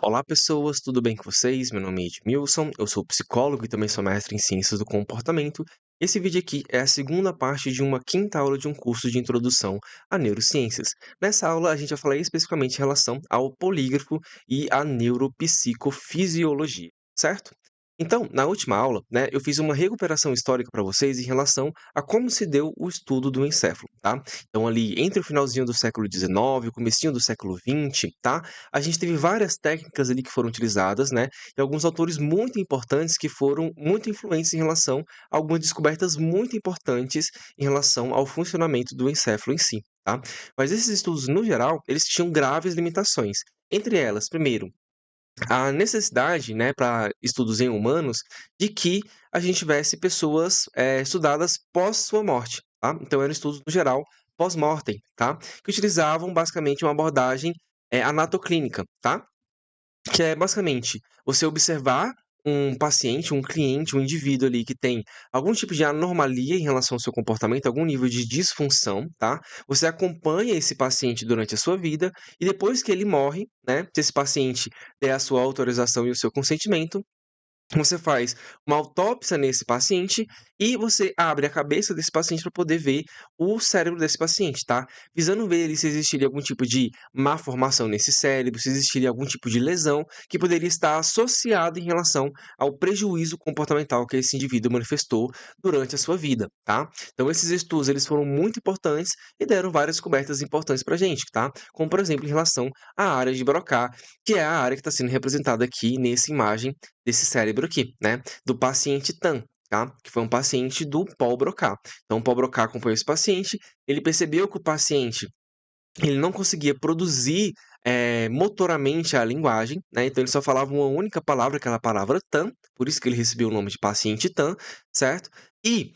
Olá, pessoas, tudo bem com vocês? Meu nome é Edmilson, eu sou psicólogo e também sou mestre em ciências do comportamento. Esse vídeo aqui é a segunda parte de uma quinta aula de um curso de introdução a neurociências. Nessa aula, a gente vai falar especificamente em relação ao polígrafo e à neuropsicofisiologia, certo? Então, na última aula, né, eu fiz uma recuperação histórica para vocês em relação a como se deu o estudo do encéfalo, tá? Então, ali entre o finalzinho do século XIX, o comecinho do século XX, tá? A gente teve várias técnicas ali que foram utilizadas, né, e alguns autores muito importantes que foram muito influentes em relação a algumas descobertas muito importantes em relação ao funcionamento do encéfalo em si, tá? Mas esses estudos, no geral, eles tinham graves limitações. Entre elas, primeiro, a necessidade, né, para estudos em humanos, de que a gente tivesse pessoas, estudadas pós sua morte, tá? Então eram estudos, no geral, pós-mortem, tá? Que utilizavam basicamente uma abordagem, anatoclínica, tá? Que é basicamente você observar um paciente, um cliente, um indivíduo ali que tem algum tipo de anomalia em relação ao seu comportamento, algum nível de disfunção, tá? Você acompanha esse paciente durante a sua vida e depois que ele morre, né, se esse paciente der a sua autorização e o seu consentimento, você faz uma autópsia nesse paciente e você abre a cabeça desse paciente para poder ver o cérebro desse paciente, tá? Visando ver ali se existiria algum tipo de má formação nesse cérebro, se existiria algum tipo de lesão que poderia estar associado em relação ao prejuízo comportamental que esse indivíduo manifestou durante a sua vida, tá? Então esses estudos, eles foram muito importantes e deram várias descobertas importantes pra gente, tá? Como, por exemplo, em relação à área de Broca, que é a área que está sendo representada aqui nessa imagem desse cérebro aqui, né, do paciente TAM, tá? Que foi um paciente do Paul Broca. Então o Paul Broca acompanhou esse paciente, ele percebeu que o paciente ele não conseguia produzir, motoramente a linguagem, né, então ele só falava uma única palavra, aquela palavra "tan", por isso que ele recebeu o nome de paciente TAM, certo? E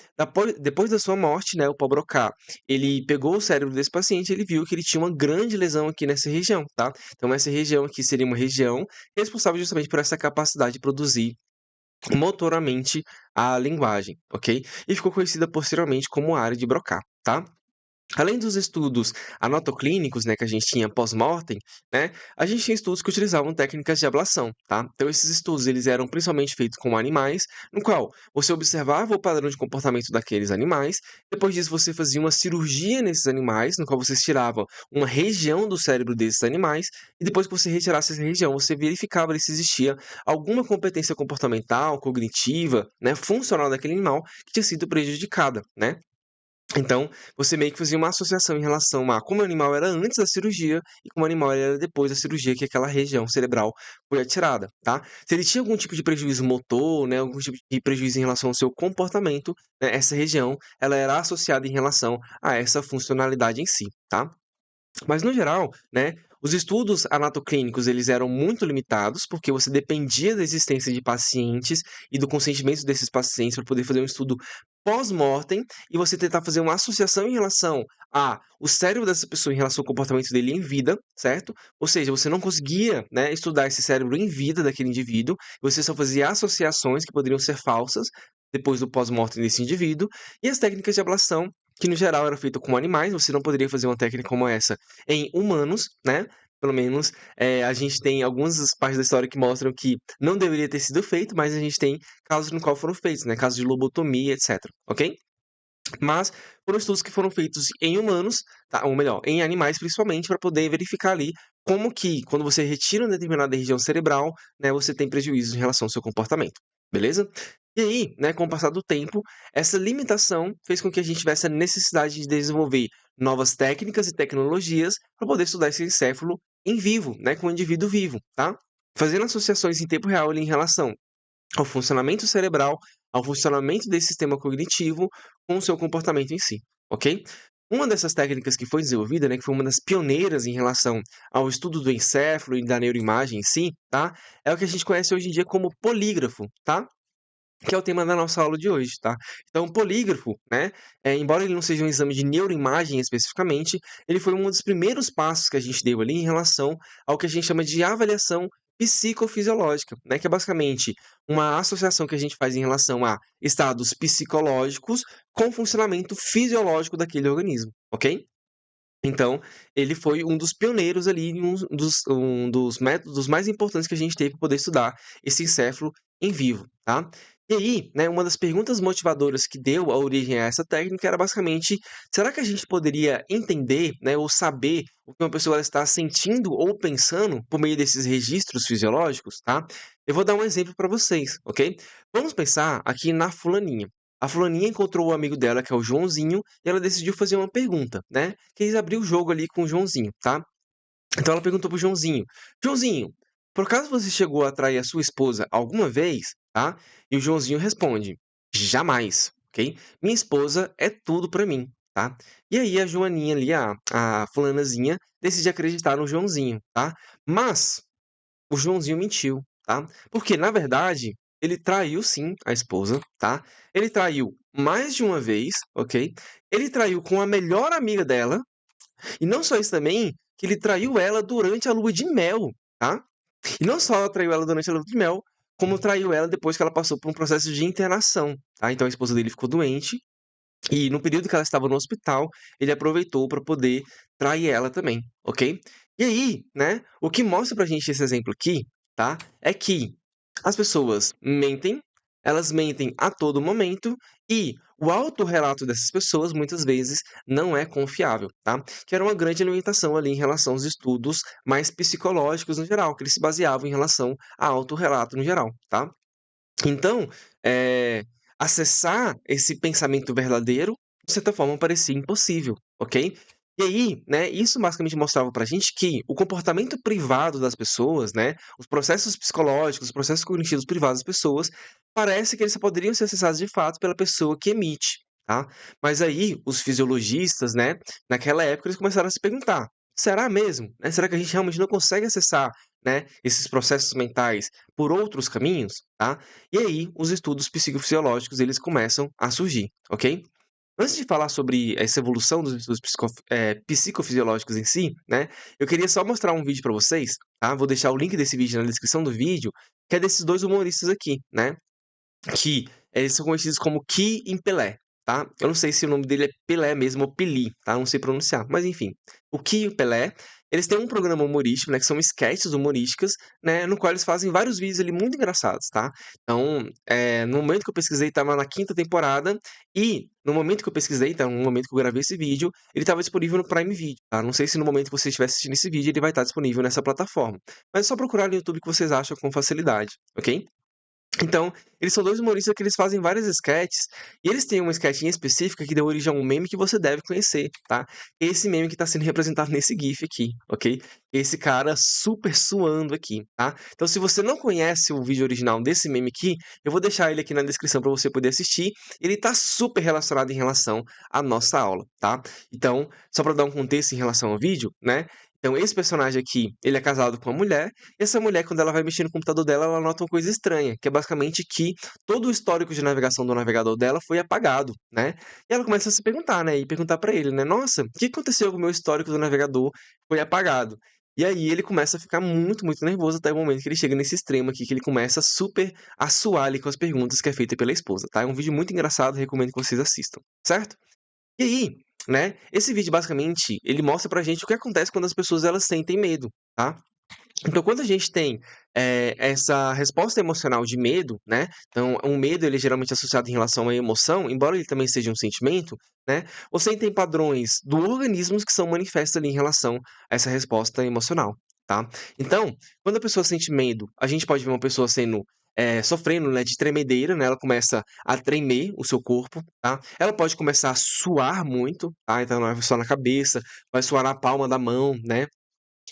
depois da sua morte, né, o Paul Broca, ele pegou o cérebro desse paciente, ele viu que ele tinha uma grande lesão aqui nessa região, tá? Então essa região aqui seria uma região responsável justamente por essa capacidade de produzir motoramente a linguagem, ok? E ficou conhecida posteriormente como área de Broca, tá? Além dos estudos anatoclínicos, né, que a gente tinha pós-mortem, né, a gente tinha estudos que utilizavam técnicas de ablação, tá? Então esses estudos, eles eram principalmente feitos com animais, no qual você observava o padrão de comportamento daqueles animais, depois disso você fazia uma cirurgia nesses animais, no qual você tirava uma região do cérebro desses animais, e depois que você retirasse essa região, você verificava se existia alguma competência comportamental, cognitiva, né, funcional daquele animal que tinha sido prejudicada, né? Então, você meio que fazia uma associação em relação a como o animal era antes da cirurgia e como o animal era depois da cirurgia que aquela região cerebral foi atirada, tá? Se ele tinha algum tipo de prejuízo motor, né, algum tipo de prejuízo em relação ao seu comportamento, né, essa região, ela era associada em relação a essa funcionalidade em si, tá? Mas no geral, né, os estudos anatoclínicos, eles eram muito limitados, porque você dependia da existência de pacientes e do consentimento desses pacientes para poder fazer um estudo pós-mortem e você tentar fazer uma associação em relação a o cérebro dessa pessoa em relação ao comportamento dele em vida, certo? Ou seja, você não conseguia, né, estudar esse cérebro em vida daquele indivíduo, você só fazia associações que poderiam ser falsas depois do pós-mortem desse indivíduo, e as técnicas de ablação que no geral era feito com animais, você não poderia fazer uma técnica como essa em humanos, né, pelo menos, a gente tem algumas partes da história que mostram que não deveria ter sido feito, mas a gente tem casos no qual foram feitos, né, casos de lobotomia, etcétera, ok? Mas foram estudos que foram feitos em humanos, tá, ou melhor, em animais principalmente, para poder verificar ali como que quando você retira uma determinada região cerebral, né, você tem prejuízos em relação ao seu comportamento, beleza? E aí, né, com o passar do tempo, essa limitação fez com que a gente tivesse a necessidade de desenvolver novas técnicas e tecnologias para poder estudar esse encéfalo em vivo, né, com o indivíduo vivo, tá? Fazendo associações em tempo real ali em relação ao funcionamento cerebral, ao funcionamento desse sistema cognitivo com o seu comportamento em si, ok? Uma dessas técnicas que foi desenvolvida, né, que foi uma das pioneiras em relação ao estudo do encéfalo e da neuroimagem em si, tá? É o que a gente conhece hoje em dia como polígrafo, tá? Que é o tema da nossa aula de hoje, tá? Então, o polígrafo, né, embora ele não seja um exame de neuroimagem especificamente, ele foi um dos primeiros passos que a gente deu ali em relação ao que a gente chama de avaliação psicofisiológica, né, que é basicamente uma associação que a gente faz em relação a estados psicológicos com funcionamento fisiológico daquele organismo, ok? Então, ele foi um dos pioneiros ali, um dos métodos mais importantes que a gente teve para poder estudar esse encéfalo em vivo, tá. E aí, né, uma das perguntas motivadoras que deu a origem a essa técnica era basicamente: será que a gente poderia entender, né, ou saber o que uma pessoa ela está sentindo ou pensando por meio desses registros fisiológicos, tá? Eu vou dar um exemplo para vocês, ok? Vamos pensar aqui na fulaninha. A fulaninha encontrou o amigo dela, que é o Joãozinho, e ela decidiu fazer uma pergunta, né? Quis abrir o jogo ali com o Joãozinho, tá? Então ela perguntou pro Joãozinho: Joãozinho, por acaso você chegou a trair a sua esposa alguma vez? Tá? E o Joãozinho responde: jamais, ok? Minha esposa é tudo pra mim, tá? E aí a Joaninha ali, a fulanazinha, decide acreditar no Joãozinho, tá? Mas o Joãozinho mentiu, tá? Porque, na verdade, ele traiu sim a esposa, tá? Ele traiu mais de uma vez, ok? Ele traiu com a melhor amiga dela, e não só isso também, que ele traiu ela durante a lua de mel, tá? E não só traiu ela durante a lua de mel, como traiu ela depois que ela passou por um processo de internação, tá? Então a esposa dele ficou doente, e no período que ela estava no hospital, ele aproveitou para poder trair ela também, ok? E aí, né, o que mostra pra gente esse exemplo aqui, tá, é que as pessoas mentem, elas mentem a todo momento e o autorrelato dessas pessoas, muitas vezes, não é confiável, tá? Que era uma grande limitação ali em relação aos estudos mais psicológicos no geral, que eles se baseavam em relação a autorrelato no geral, tá? Então, acessar esse pensamento verdadeiro, de certa forma, parecia impossível, ok? E aí, né, isso basicamente mostrava pra gente que o comportamento privado das pessoas, né, os processos psicológicos, os processos cognitivos privados das pessoas, parece que eles só poderiam ser acessados de fato pela pessoa que emite, tá? Mas aí, os fisiologistas, né, naquela época eles começaram a se perguntar: será mesmo? Né, será que a gente realmente não consegue acessar, né, esses processos mentais por outros caminhos, tá? E aí, os estudos psicofisiológicos, eles começam a surgir, ok? Antes de falar sobre essa evolução dos estudos psicofisiológicos em si, né, eu queria só mostrar um vídeo para vocês, tá? Vou deixar o link desse vídeo na descrição do vídeo, que é desses 2 humoristas aqui, né? Que eles são conhecidos como Ki e Pelé, tá? Eu não sei se o nome dele é Pelé mesmo ou Peli, tá? Não sei pronunciar, mas enfim. O Ki e o Pelé, eles têm um programa humorístico, né, que são sketches humorísticas, né, no qual eles fazem vários vídeos ali muito engraçados, tá? Então, no momento que eu pesquisei, estava na 5ª temporada e no momento que eu pesquisei, então, no momento que eu gravei esse vídeo, ele estava disponível no Prime Video, tá? Não sei se no momento que você estiver assistindo esse vídeo, ele vai estar disponível nessa plataforma, mas é só procurar no YouTube que vocês acham com facilidade, ok? Então, eles são 2 humoristas que eles fazem várias sketches, e eles têm uma sketch em específica que deu origem a um meme que você deve conhecer, tá? Esse meme que está sendo representado nesse GIF aqui, ok? Esse cara super suando aqui, tá? Então, se você não conhece o vídeo original desse meme aqui, eu vou deixar ele aqui na descrição para você poder assistir. Ele tá super relacionado em relação à nossa aula, tá? Então, só para dar um contexto em relação ao vídeo, né? Então, esse personagem aqui, ele é casado com uma mulher, e essa mulher, quando ela vai mexer no computador dela, ela nota uma coisa estranha, que é basicamente que todo o histórico de navegação do navegador dela foi apagado, né? E ela começa a se perguntar, né? E perguntar pra ele, né? Nossa, o que aconteceu com o meu histórico do navegador? Foi apagado. E aí ele começa a ficar muito, muito nervoso até o momento que ele chega nesse extremo aqui, que ele começa super a suar ali com as perguntas que é feita pela esposa, tá? É um vídeo muito engraçado, recomendo que vocês assistam, certo? E aí, né, esse vídeo basicamente, ele mostra pra gente o que acontece quando as pessoas elas sentem medo, tá? Então, quando a gente tem, essa resposta emocional de medo, né, então um medo ele é geralmente associado em relação a uma emoção, embora ele também seja um sentimento, né, você tem padrões do organismo que são manifestos ali em relação a essa resposta emocional, tá. Então, quando a pessoa sente medo, a gente pode ver uma pessoa sendo, sofrendo, né, de tremedeira, né, ela começa a tremer o seu corpo, tá. Ela pode começar a suar muito, tá, então não é só na cabeça, vai suar na palma da mão, né,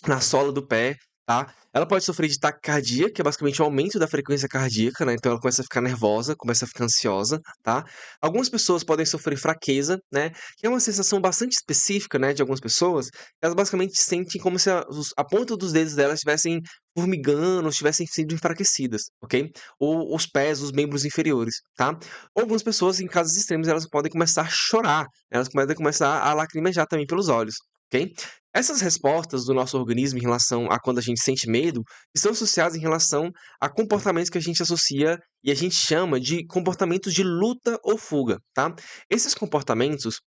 na sola do pé, tá. Ela pode sofrer de taquicardia, que é basicamente um aumento da frequência cardíaca, né, então ela começa a ficar nervosa, começa a ficar ansiosa, tá. Algumas pessoas podem sofrer fraqueza, né, que é uma sensação bastante específica, né, de algumas pessoas, elas basicamente sentem como se a ponta dos dedos delas estivessem formigando, estivessem sendo enfraquecidas, ok. Ou os pés, os membros inferiores, tá. Algumas pessoas, em casos extremos, elas podem começar a chorar, elas podem começar a lacrimejar também pelos olhos, ok. Essas respostas do nosso organismo em relação a quando a gente sente medo, estão associadas em relação a comportamentos que a gente associa e a gente chama de comportamentos de luta ou fuga, tá? Esses comportamentos,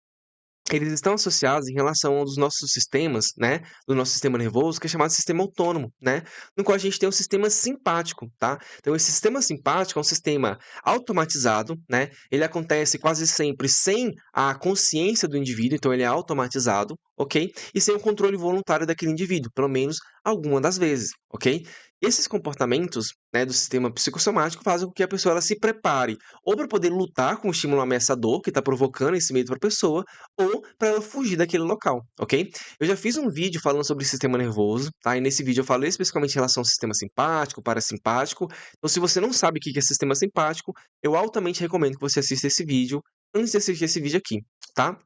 eles estão associados em relação a um dos nossos sistemas, né, do nosso sistema nervoso, que é chamado sistema autônomo, né, no qual a gente tem um sistema simpático, tá? Então esse sistema simpático é um sistema automatizado, né, ele acontece quase sempre sem a consciência do indivíduo, então ele é automatizado, ok? E sem o controle voluntário daquele indivíduo, pelo menos alguma das vezes, ok? Esses comportamentos, né, do sistema psicossomático fazem com que a pessoa ela se prepare ou para poder lutar com o estímulo ameaçador que está provocando esse medo para a pessoa, ou para ela fugir daquele local, ok? Eu já fiz um vídeo falando sobre sistema nervoso, tá? E nesse vídeo eu falei especificamente em relação ao sistema simpático, parasimpático. Então, se você não sabe o que é sistema simpático, eu altamente recomendo que você assista esse vídeo antes de assistir esse vídeo aqui, tá?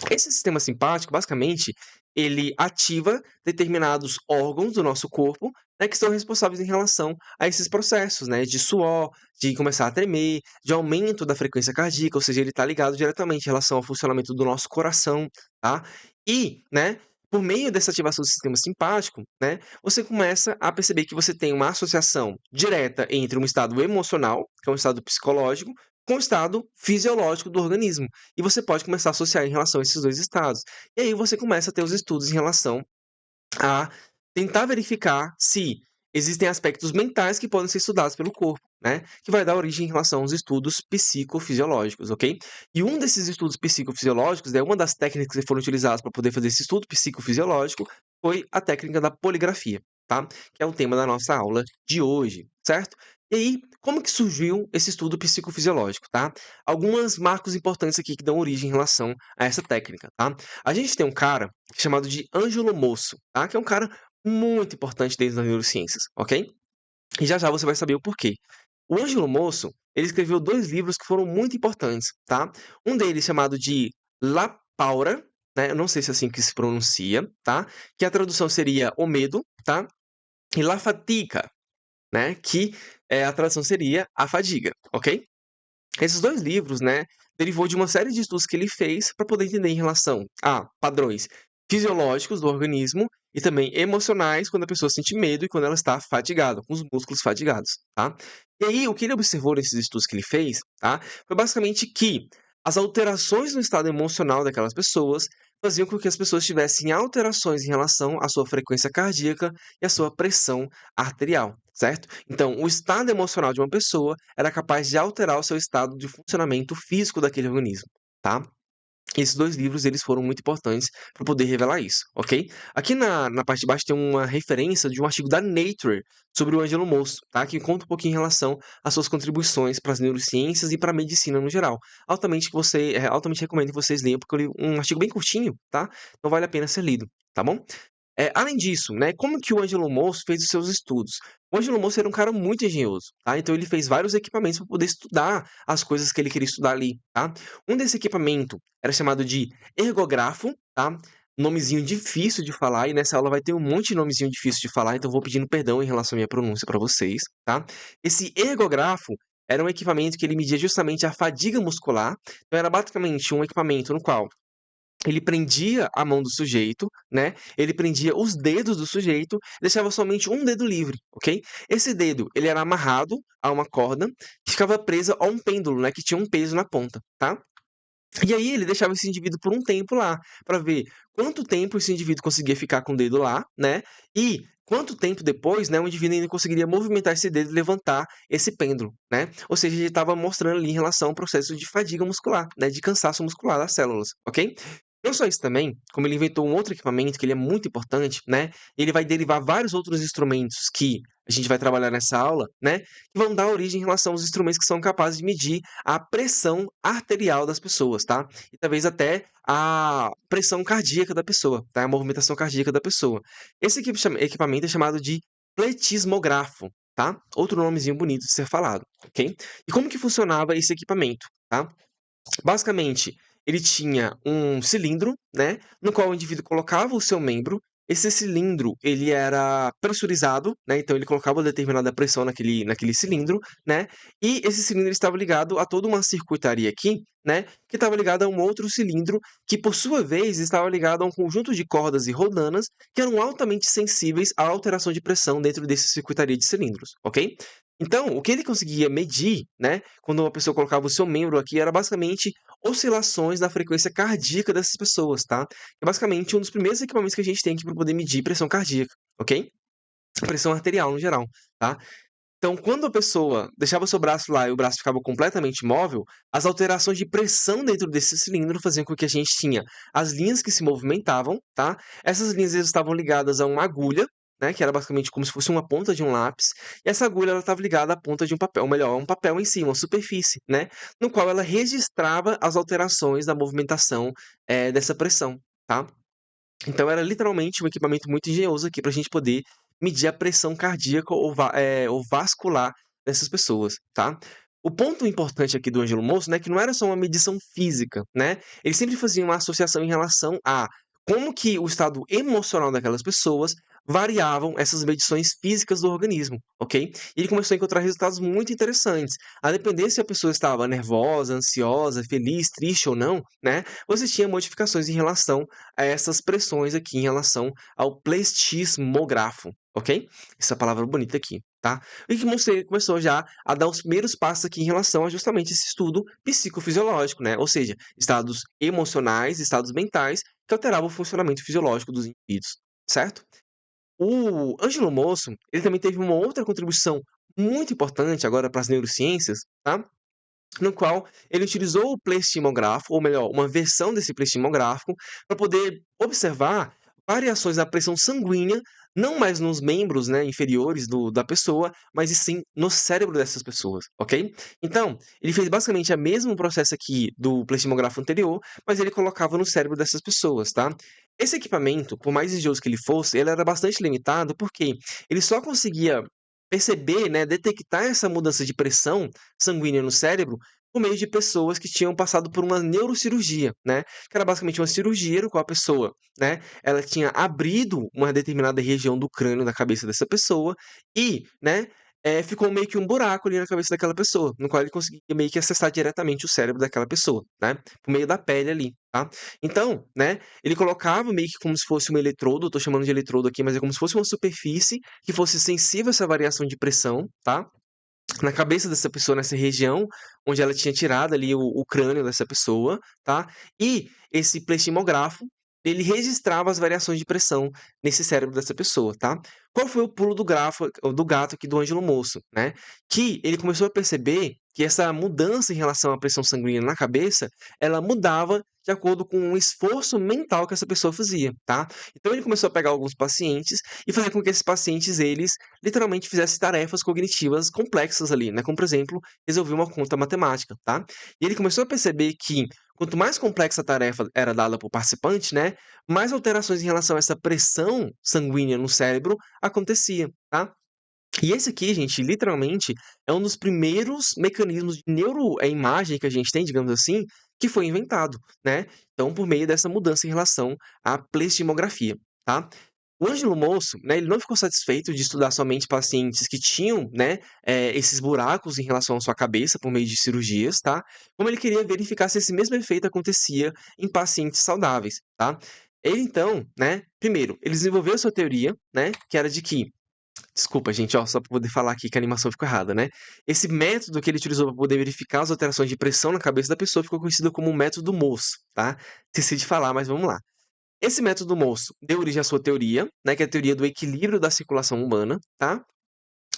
Esse sistema simpático, basicamente, ele ativa determinados órgãos do nosso corpo, né, que são responsáveis em relação a esses processos, né, de suor, de começar a tremer, de aumento da frequência cardíaca, ou seja, ele está ligado diretamente em relação ao funcionamento do nosso coração, tá? E, né, por meio dessa ativação do sistema simpático, né, você começa a perceber que você tem uma associação direta entre um estado emocional, que é um estado psicológico, com o estado fisiológico do organismo. E você pode começar a associar em relação a esses 2 estados. E aí você começa a ter os estudos em relação a tentar verificar se existem aspectos mentais que podem ser estudados pelo corpo, né, que vai dar origem em relação aos estudos psicofisiológicos, ok? E um desses estudos psicofisiológicos, né, uma das técnicas que foram utilizadas para poder fazer esse estudo psicofisiológico foi a técnica da poligrafia, tá? Que é o tema da nossa aula de hoje, certo? E aí, como que surgiu esse estudo psicofisiológico, tá? Algumas marcos importantes aqui que dão origem em relação a essa técnica, tá? A gente tem um cara chamado de Ângelo Mosso, tá? Que é um cara muito importante dentro das neurociências, ok? E já já você vai saber o porquê. O Ângelo Mosso, ele escreveu 2 livros que foram muito importantes, tá? Um deles chamado de La Paura, né? Eu não sei se é assim que se pronuncia, tá? Que a tradução seria O Medo, tá? E La Fatica, né? Que a tradução seria A Fadiga, ok? Esses 2 livros, né, derivou de uma série de estudos que ele fez para poder entender em relação a padrões fisiológicos do organismo e também emocionais quando a pessoa sente medo e quando ela está fatigada, com os músculos fatigados, tá? E aí, o que ele observou nesses estudos que ele fez, tá, foi basicamente que as alterações no estado emocional daquelas pessoas faziam com que as pessoas tivessem alterações em relação à sua frequência cardíaca e à sua pressão arterial, certo? Então, o estado emocional de uma pessoa era capaz de alterar o seu estado de funcionamento físico daquele organismo, tá? Esses 2 livros, eles foram muito importantes para poder revelar isso, ok? Aqui na parte de baixo tem uma referência de um artigo da Nature sobre o Ângelo Mosso, tá? Que conta um pouquinho em relação às suas contribuições para as neurociências e para a medicina no geral. Altamente recomendo que vocês leiam, porque eu li um artigo bem curtinho, tá? Então vale a pena ser lido, tá bom? Além disso, né, como que o Ângelo Mosso fez os seus estudos? O Ângelo Mosso era um cara muito engenhoso, tá? Então ele fez vários equipamentos para poder estudar as coisas que ele queria estudar ali, tá? Um desse equipamento era chamado de ergografo, tá? Nomezinho difícil de falar, e nessa aula vai ter um monte de nomezinho difícil de falar, então eu vou pedindo perdão em relação à minha pronúncia para vocês, tá? Esse ergografo era um equipamento que ele media justamente a fadiga muscular, então era basicamente um equipamento no qual ele prendia a mão do sujeito, né, ele prendia os dedos do sujeito, deixava somente um dedo livre, ok? Esse dedo, ele era amarrado a uma corda que ficava presa a um pêndulo, né, que tinha um peso na ponta, tá? E aí ele deixava esse indivíduo por um tempo lá, para ver quanto tempo esse indivíduo conseguia ficar com o dedo lá, né, e quanto tempo depois, né, o indivíduo ainda conseguiria movimentar esse dedo e levantar esse pêndulo, né? Ou seja, ele estava mostrando ali em relação ao processo de fadiga muscular, né, de cansaço muscular das células, ok? Não só isso também, como ele inventou um outro equipamento que ele é muito importante, né, ele vai derivar vários outros instrumentos que a gente vai trabalhar nessa aula, né, que vão dar origem em relação aos instrumentos que são capazes de medir a pressão arterial das pessoas, tá? E talvez até a pressão cardíaca da pessoa, tá? A movimentação cardíaca da pessoa. Esse equipamento é chamado de pletismografo, tá? Outro nomezinho bonito de ser falado, ok? E como que funcionava esse equipamento, tá? Basicamente, ele tinha um cilindro, né, no qual o indivíduo colocava o seu membro. Esse cilindro, ele era pressurizado, né, então ele colocava determinada pressão naquele cilindro, né, e esse cilindro estava ligado a toda uma circuitaria aqui, né, que estava ligada a um outro cilindro, que por sua vez estava ligado a um conjunto de cordas e rodanas que eram altamente sensíveis à alteração de pressão dentro dessa circuitaria de cilindros, ok? Então, o que ele conseguia medir, né, quando uma pessoa colocava o seu membro aqui, era basicamente oscilações na frequência cardíaca dessas pessoas, tá? É basicamente um dos primeiros equipamentos que a gente tem aqui para poder medir pressão cardíaca, ok? Pressão arterial no geral, tá? Então, quando a pessoa deixava o seu braço lá e o braço ficava completamente imóvel, as alterações de pressão dentro desse cilindro faziam com que a gente tinha as linhas que se movimentavam, tá? Essas linhas eles estavam ligadas a uma agulha, né, que era basicamente como se fosse uma ponta de um lápis, e essa agulha ela estava ligada à ponta de um papel, ou melhor, um papel em si, uma superfície, né, no qual ela registrava as alterações da movimentação dessa pressão, tá? Então era literalmente um equipamento muito engenhoso aqui para a gente poder medir a pressão cardíaca ou vascular dessas pessoas, tá. O ponto importante aqui do Ângelo Moço, né, que não era só uma medição física, né, ele sempre fazia uma associação em relação a como que o estado emocional daquelas pessoas variavam essas medições físicas do organismo, ok. E ele começou a encontrar resultados muito interessantes. A depender se a pessoa estava nervosa, ansiosa, feliz, triste ou não, né, você tinha modificações em relação a essas pressões aqui em relação ao plexismógrafo, ok? Essa palavra bonita aqui, tá? E que você começou já a dar os primeiros passos aqui em relação a justamente esse estudo psicofisiológico, né? Ou seja, estados emocionais, estados mentais que alteravam o funcionamento fisiológico dos indivíduos, certo? O Ângelo Moço, ele também teve uma outra contribuição muito importante agora para as neurociências, tá? No qual ele utilizou o pleximógrafo, ou melhor, uma versão desse pleximógrafo, para poder observar variações da pressão sanguínea, não mais nos membros, né, inferiores da pessoa, mas e sim no cérebro dessas pessoas, ok? Então, ele fez basicamente o mesmo processo aqui do pleximógrafo anterior, mas ele colocava no cérebro dessas pessoas, tá? Esse equipamento, por mais engenhoso que ele fosse, ele era bastante limitado, porque ele só conseguia perceber, né, detectar essa mudança de pressão sanguínea no cérebro por meio de pessoas que tinham passado por uma neurocirurgia, né, que era basicamente uma cirurgia no qual a pessoa, né, ela tinha abrido uma determinada região do crânio da cabeça dessa pessoa e, né, ficou meio que um buraco ali na cabeça daquela pessoa, no qual ele conseguia meio que acessar diretamente o cérebro daquela pessoa, né, por meio da pele ali, tá. Então, né, ele colocava meio que como se fosse um eletrodo, eu tô chamando de eletrodo aqui, mas é como se fosse uma superfície que fosse sensível a essa variação de pressão, tá, na cabeça dessa pessoa, nessa região onde ela tinha tirado ali o crânio dessa pessoa, tá? E esse pleximógrafo, ele registrava as variações de pressão nesse cérebro dessa pessoa, tá? Qual foi o pulo do gato aqui do Ângelo Moço, né? Que ele começou a perceber que essa mudança em relação à pressão sanguínea na cabeça, ela mudava de acordo com o esforço mental que essa pessoa fazia, tá? Então ele começou a pegar alguns pacientes e fazer com que esses pacientes, eles literalmente fizesse tarefas cognitivas complexas ali, né, como por exemplo, resolver uma conta matemática, tá. E ele começou a perceber que quanto mais complexa a tarefa era dada por participante, né, mais alterações em relação a essa pressão sanguínea no cérebro acontecia, tá. E esse aqui, gente, literalmente, é um dos primeiros mecanismos de neuroimagem que a gente tem, digamos assim, que foi inventado, né. Então por meio dessa mudança em relação à pleximografia, tá. O Ângelo Moço, né, ele não ficou satisfeito de estudar somente pacientes que tinham, né, esses buracos em relação à sua cabeça por meio de cirurgias, tá, como ele queria verificar se esse mesmo efeito acontecia em pacientes saudáveis, tá. Ele então, né, primeiro, ele desenvolveu a sua teoria, né, que era de que desculpa gente, ó, só para poder falar aqui que a animação ficou errada, né. Esse método que ele utilizou para poder verificar as alterações de pressão na cabeça da pessoa ficou conhecido como o método Moço, tá. Esqueci de falar, mas vamos lá. Esse método Moço deu origem à sua teoria, né, que é a teoria do equilíbrio da circulação humana, tá?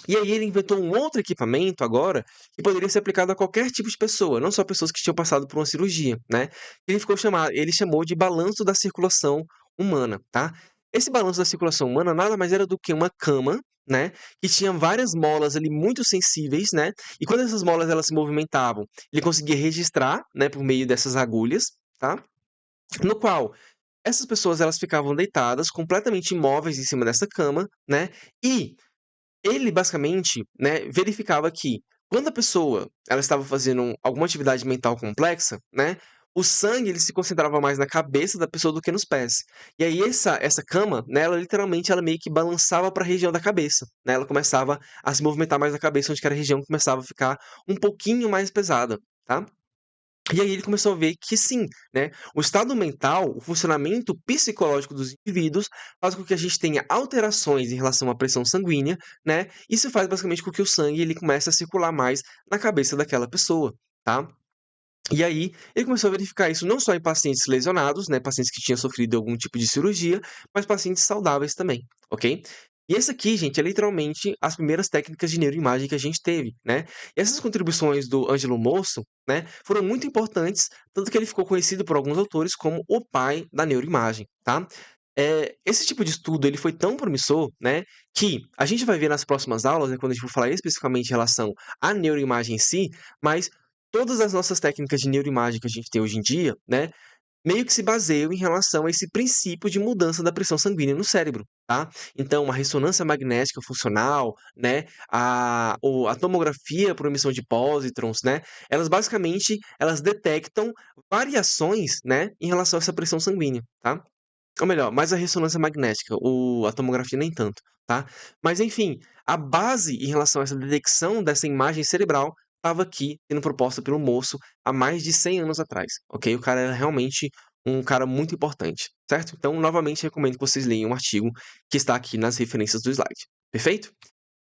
E aí ele inventou um outro equipamento agora, que poderia ser aplicado a qualquer tipo de pessoa, não só pessoas que tinham passado por uma cirurgia, né? Ele chamou de balanço da circulação humana, tá? Esse balanço da circulação humana nada mais era do que uma cama, né, que tinha várias molas ali muito sensíveis, né? E quando essas molas elas se movimentavam, ele conseguia registrar, né, por meio dessas agulhas, tá? No qual essas pessoas elas ficavam deitadas, completamente imóveis em cima dessa cama, né, e ele basicamente, né, verificava que quando a pessoa ela estava fazendo alguma atividade mental complexa, né, o sangue ele se concentrava mais na cabeça da pessoa do que nos pés. E aí essa cama, né, ela literalmente ela meio que balançava para a região da cabeça, né, ela começava a se movimentar mais na cabeça, onde que era a região começava a ficar um pouquinho mais pesada, tá. E aí ele começou a ver que sim, né, o estado mental, o funcionamento psicológico dos indivíduos faz com que a gente tenha alterações em relação à pressão sanguínea, né, isso faz basicamente com que o sangue ele comece a circular mais na cabeça daquela pessoa, tá. E aí, ele começou a verificar isso não só em pacientes lesionados, né, pacientes que tinham sofrido algum tipo de cirurgia, mas pacientes saudáveis também, ok? E esse aqui, gente, é literalmente as primeiras técnicas de neuroimagem que a gente teve, né? E essas contribuições do Ângelo Mosso, né, foram muito importantes, tanto que ele ficou conhecido por alguns autores como o pai da neuroimagem, tá? Esse tipo de estudo ele foi tão promissor, né, que a gente vai ver nas próximas aulas, né, quando a gente for falar especificamente em relação à neuroimagem em si, mas todas as nossas técnicas de neuroimagem que a gente tem hoje em dia, né, meio que se baseiam em relação a esse princípio de mudança da pressão sanguínea no cérebro, tá? Então, a ressonância magnética funcional, né, a tomografia por emissão de pósitrons, né, elas basicamente elas detectam variações, né, em relação a essa pressão sanguínea, tá? Ou melhor, mais a ressonância magnética, a tomografia nem tanto, tá? Mas enfim, a base em relação a essa detecção dessa imagem cerebral estava aqui sendo proposta pelo moço há mais de 100 anos atrás, ok? O cara era realmente um cara muito importante, certo? Então, novamente, recomendo que vocês leiam o artigo que está aqui nas referências do slide, perfeito?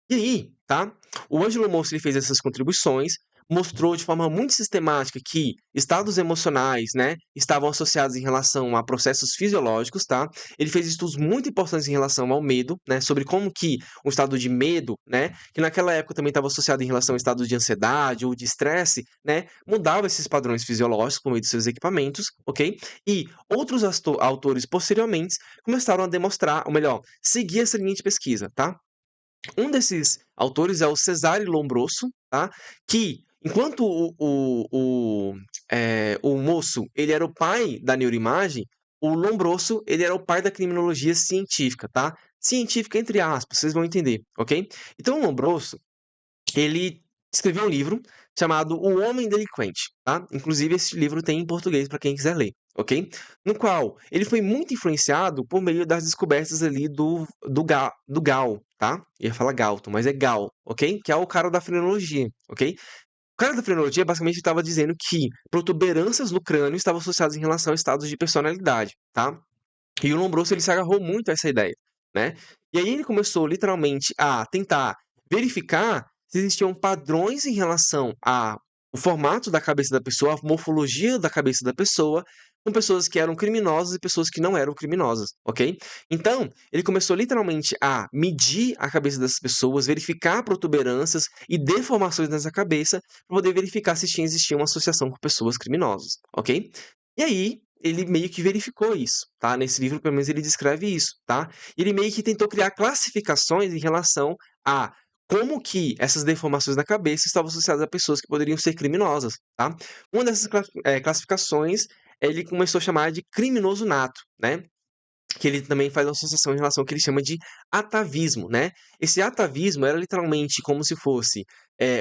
E aí, tá? O Ângelo Moço ele fez essas contribuições, mostrou de forma muito sistemática que estados emocionais, né, estavam associados em relação a processos fisiológicos, tá? Ele fez estudos muito importantes em relação ao medo, né, sobre como que um estado de medo, né, que naquela época também estava associado em relação a estados de ansiedade ou de estresse, né, mudava esses padrões fisiológicos por meio de seus equipamentos, ok? E outros autores posteriormente começaram a demonstrar, ou melhor, seguir essa linha de pesquisa, tá? Um desses autores é o Cesare Lombroso, tá? Que enquanto o moço ele era o pai da neuroimagem, o Lombroso ele era o pai da criminologia científica, tá? Científica entre aspas, vocês vão entender, ok? Então o Lombroso ele escreveu um livro chamado O Homem Delinquente, tá? Inclusive, esse livro tem em português para quem quiser ler, ok? No qual ele foi muito influenciado por meio das descobertas ali do Gall, tá? Eu ia falar Galton, mas é Gall, ok? Que é o cara da frenologia, ok? O cara da frenologia basicamente estava dizendo que protuberâncias no crânio estavam associadas em relação a estados de personalidade, tá? E o Lombroso ele se agarrou muito a essa ideia, né? E aí ele começou literalmente a tentar verificar se existiam padrões em relação a o formato da cabeça da pessoa, a morfologia da cabeça da pessoa, com pessoas que eram criminosas e pessoas que não eram criminosas, ok? Então, ele começou literalmente a medir a cabeça dessas pessoas, verificar protuberâncias e deformações nessa cabeça, para poder verificar se existia uma associação com pessoas criminosas, ok? E aí, ele meio que verificou isso, tá? Nesse livro, pelo menos, ele descreve isso, tá? Ele meio que tentou criar classificações em relação a como que essas deformações na cabeça estavam associadas a pessoas que poderiam ser criminosas, tá? Uma dessas classificações, ele começou a chamar de criminoso nato, né? Que ele também faz uma associação em relação ao que ele chama de atavismo, né? Esse atavismo era literalmente como se fosse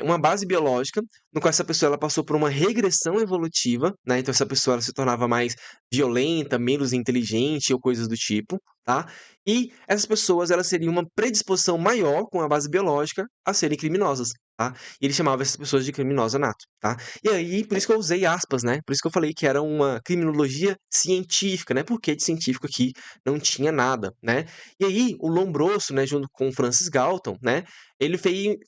uma base biológica, no qual essa pessoa ela passou por uma regressão evolutiva, né? Então essa pessoa ela se tornava mais violenta, menos inteligente ou coisas do tipo, tá? E essas pessoas elas teriam uma predisposição maior com a base biológica a serem criminosas, tá? E ele chamava essas pessoas de criminosa nato, tá? E aí, por isso que eu usei aspas, né? Por isso que eu falei que era uma criminologia científica, né? Porque de científico aqui não tinha nada, né? E aí, o Lombroso, né, junto com o Francis Galton, né,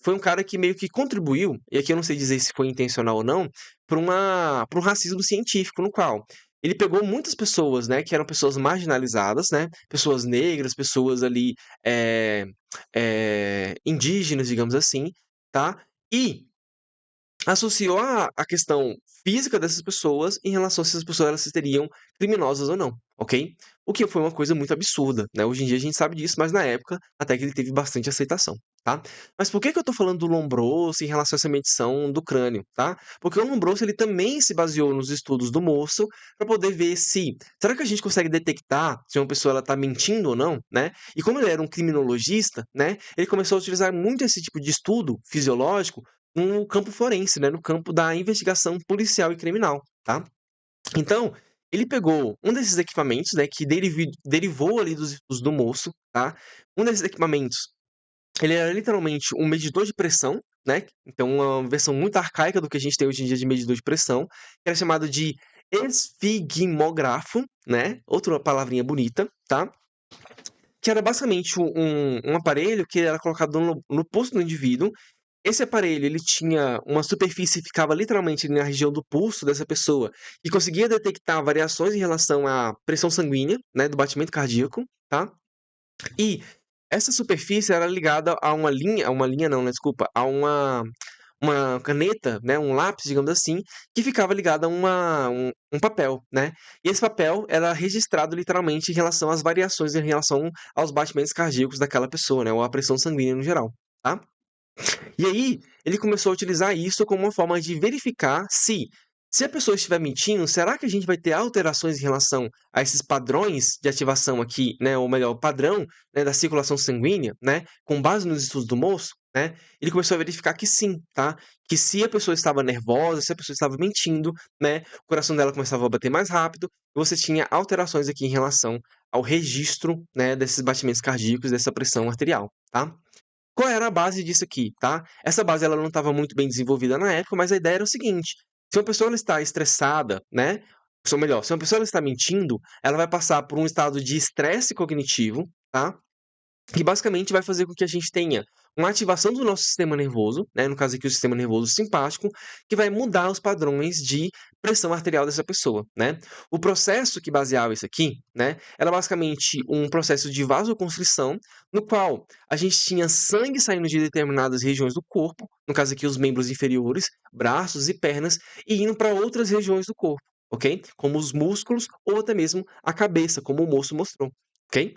foi um cara que meio que contribuiu, e aqui eu não sei dizer se foi intencional ou não, para um racismo científico, no qual ele pegou muitas pessoas, né, que eram pessoas marginalizadas, né, pessoas negras, pessoas ali indígenas, digamos assim, tá? E associou a questão física dessas pessoas em relação a se essas pessoas elas seriam criminosas ou não, ok? O que foi uma coisa muito absurda, né? Hoje em dia a gente sabe disso, mas na época até que ele teve bastante aceitação, tá? Mas por que que eu tô falando do Lombroso em relação a essa medição do crânio, tá? Porque o Lombroso ele também se baseou nos estudos do moço para poder ver se será que a gente consegue detectar se uma pessoa ela tá mentindo ou não, né? E como ele era um criminologista, né? Ele começou a utilizar muito esse tipo de estudo fisiológico no campo forense, né, no campo da investigação policial e criminal, tá? Então, ele pegou um desses equipamentos, né, que derivou ali dos estudos do moço, tá? Um desses equipamentos, ele era literalmente um medidor de pressão, né? Então, uma versão muito arcaica do que a gente tem hoje em dia de medidor de pressão, que era chamado de esfigmógrafo, né? Outra palavrinha bonita, tá? Que era basicamente um aparelho que era colocado no pulso do indivíduo. esse aparelho, ele tinha uma superfície que ficava literalmente ali na região do pulso dessa pessoa, e conseguia detectar variações em relação à pressão sanguínea, né, do batimento cardíaco, tá? E essa superfície era ligada a uma linha não, né, desculpa, a uma caneta, né, um lápis, digamos assim, que ficava ligado a um papel, né. E esse papel era registrado literalmente em relação às variações em relação aos batimentos cardíacos daquela pessoa, né, ou à pressão sanguínea no geral, tá? E aí, ele começou a utilizar isso como uma forma de verificar se a pessoa estiver mentindo, será que a gente vai ter alterações em relação a esses padrões de ativação aqui, né, ou melhor, o padrão, né, da circulação sanguínea, né, com base nos estudos do moço, né, ele começou a verificar que sim, tá? Que se a pessoa estava nervosa, se a pessoa estava mentindo, né, o coração dela começava a bater mais rápido, e você tinha alterações aqui em relação ao registro, né, desses batimentos cardíacos, dessa pressão arterial, tá? Qual era a base disso aqui, tá? Essa base ela não estava muito bem desenvolvida na época, mas a ideia era o seguinte: se uma pessoa ela está estressada, né? Ou melhor, se uma pessoa ela está mentindo, ela vai passar por um estado de estresse cognitivo, tá? Que basicamente vai fazer com que a gente tenha uma ativação do nosso sistema nervoso, né, no caso aqui o sistema nervoso simpático, que vai mudar os padrões de pressão arterial dessa pessoa, né. O processo que baseava isso aqui, né, era basicamente um processo de vasoconstrição, no qual a gente tinha sangue saindo de determinadas regiões do corpo, no caso aqui os membros inferiores, braços e pernas, e indo para outras regiões do corpo, ok? Como os músculos ou até mesmo a cabeça, como o moço mostrou, ok?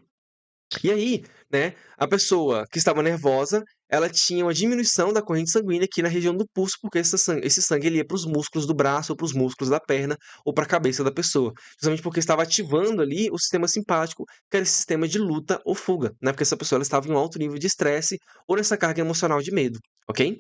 E aí, né, a pessoa que estava nervosa, ela tinha uma diminuição da corrente sanguínea aqui na região do pulso, porque esse sangue ele ia para os músculos do braço, ou para os músculos da perna, ou para a cabeça da pessoa. Justamente porque estava ativando ali o sistema simpático, que era esse sistema de luta ou fuga, né? Porque essa pessoa ela estava em um alto nível de estresse ou nessa carga emocional de medo, ok?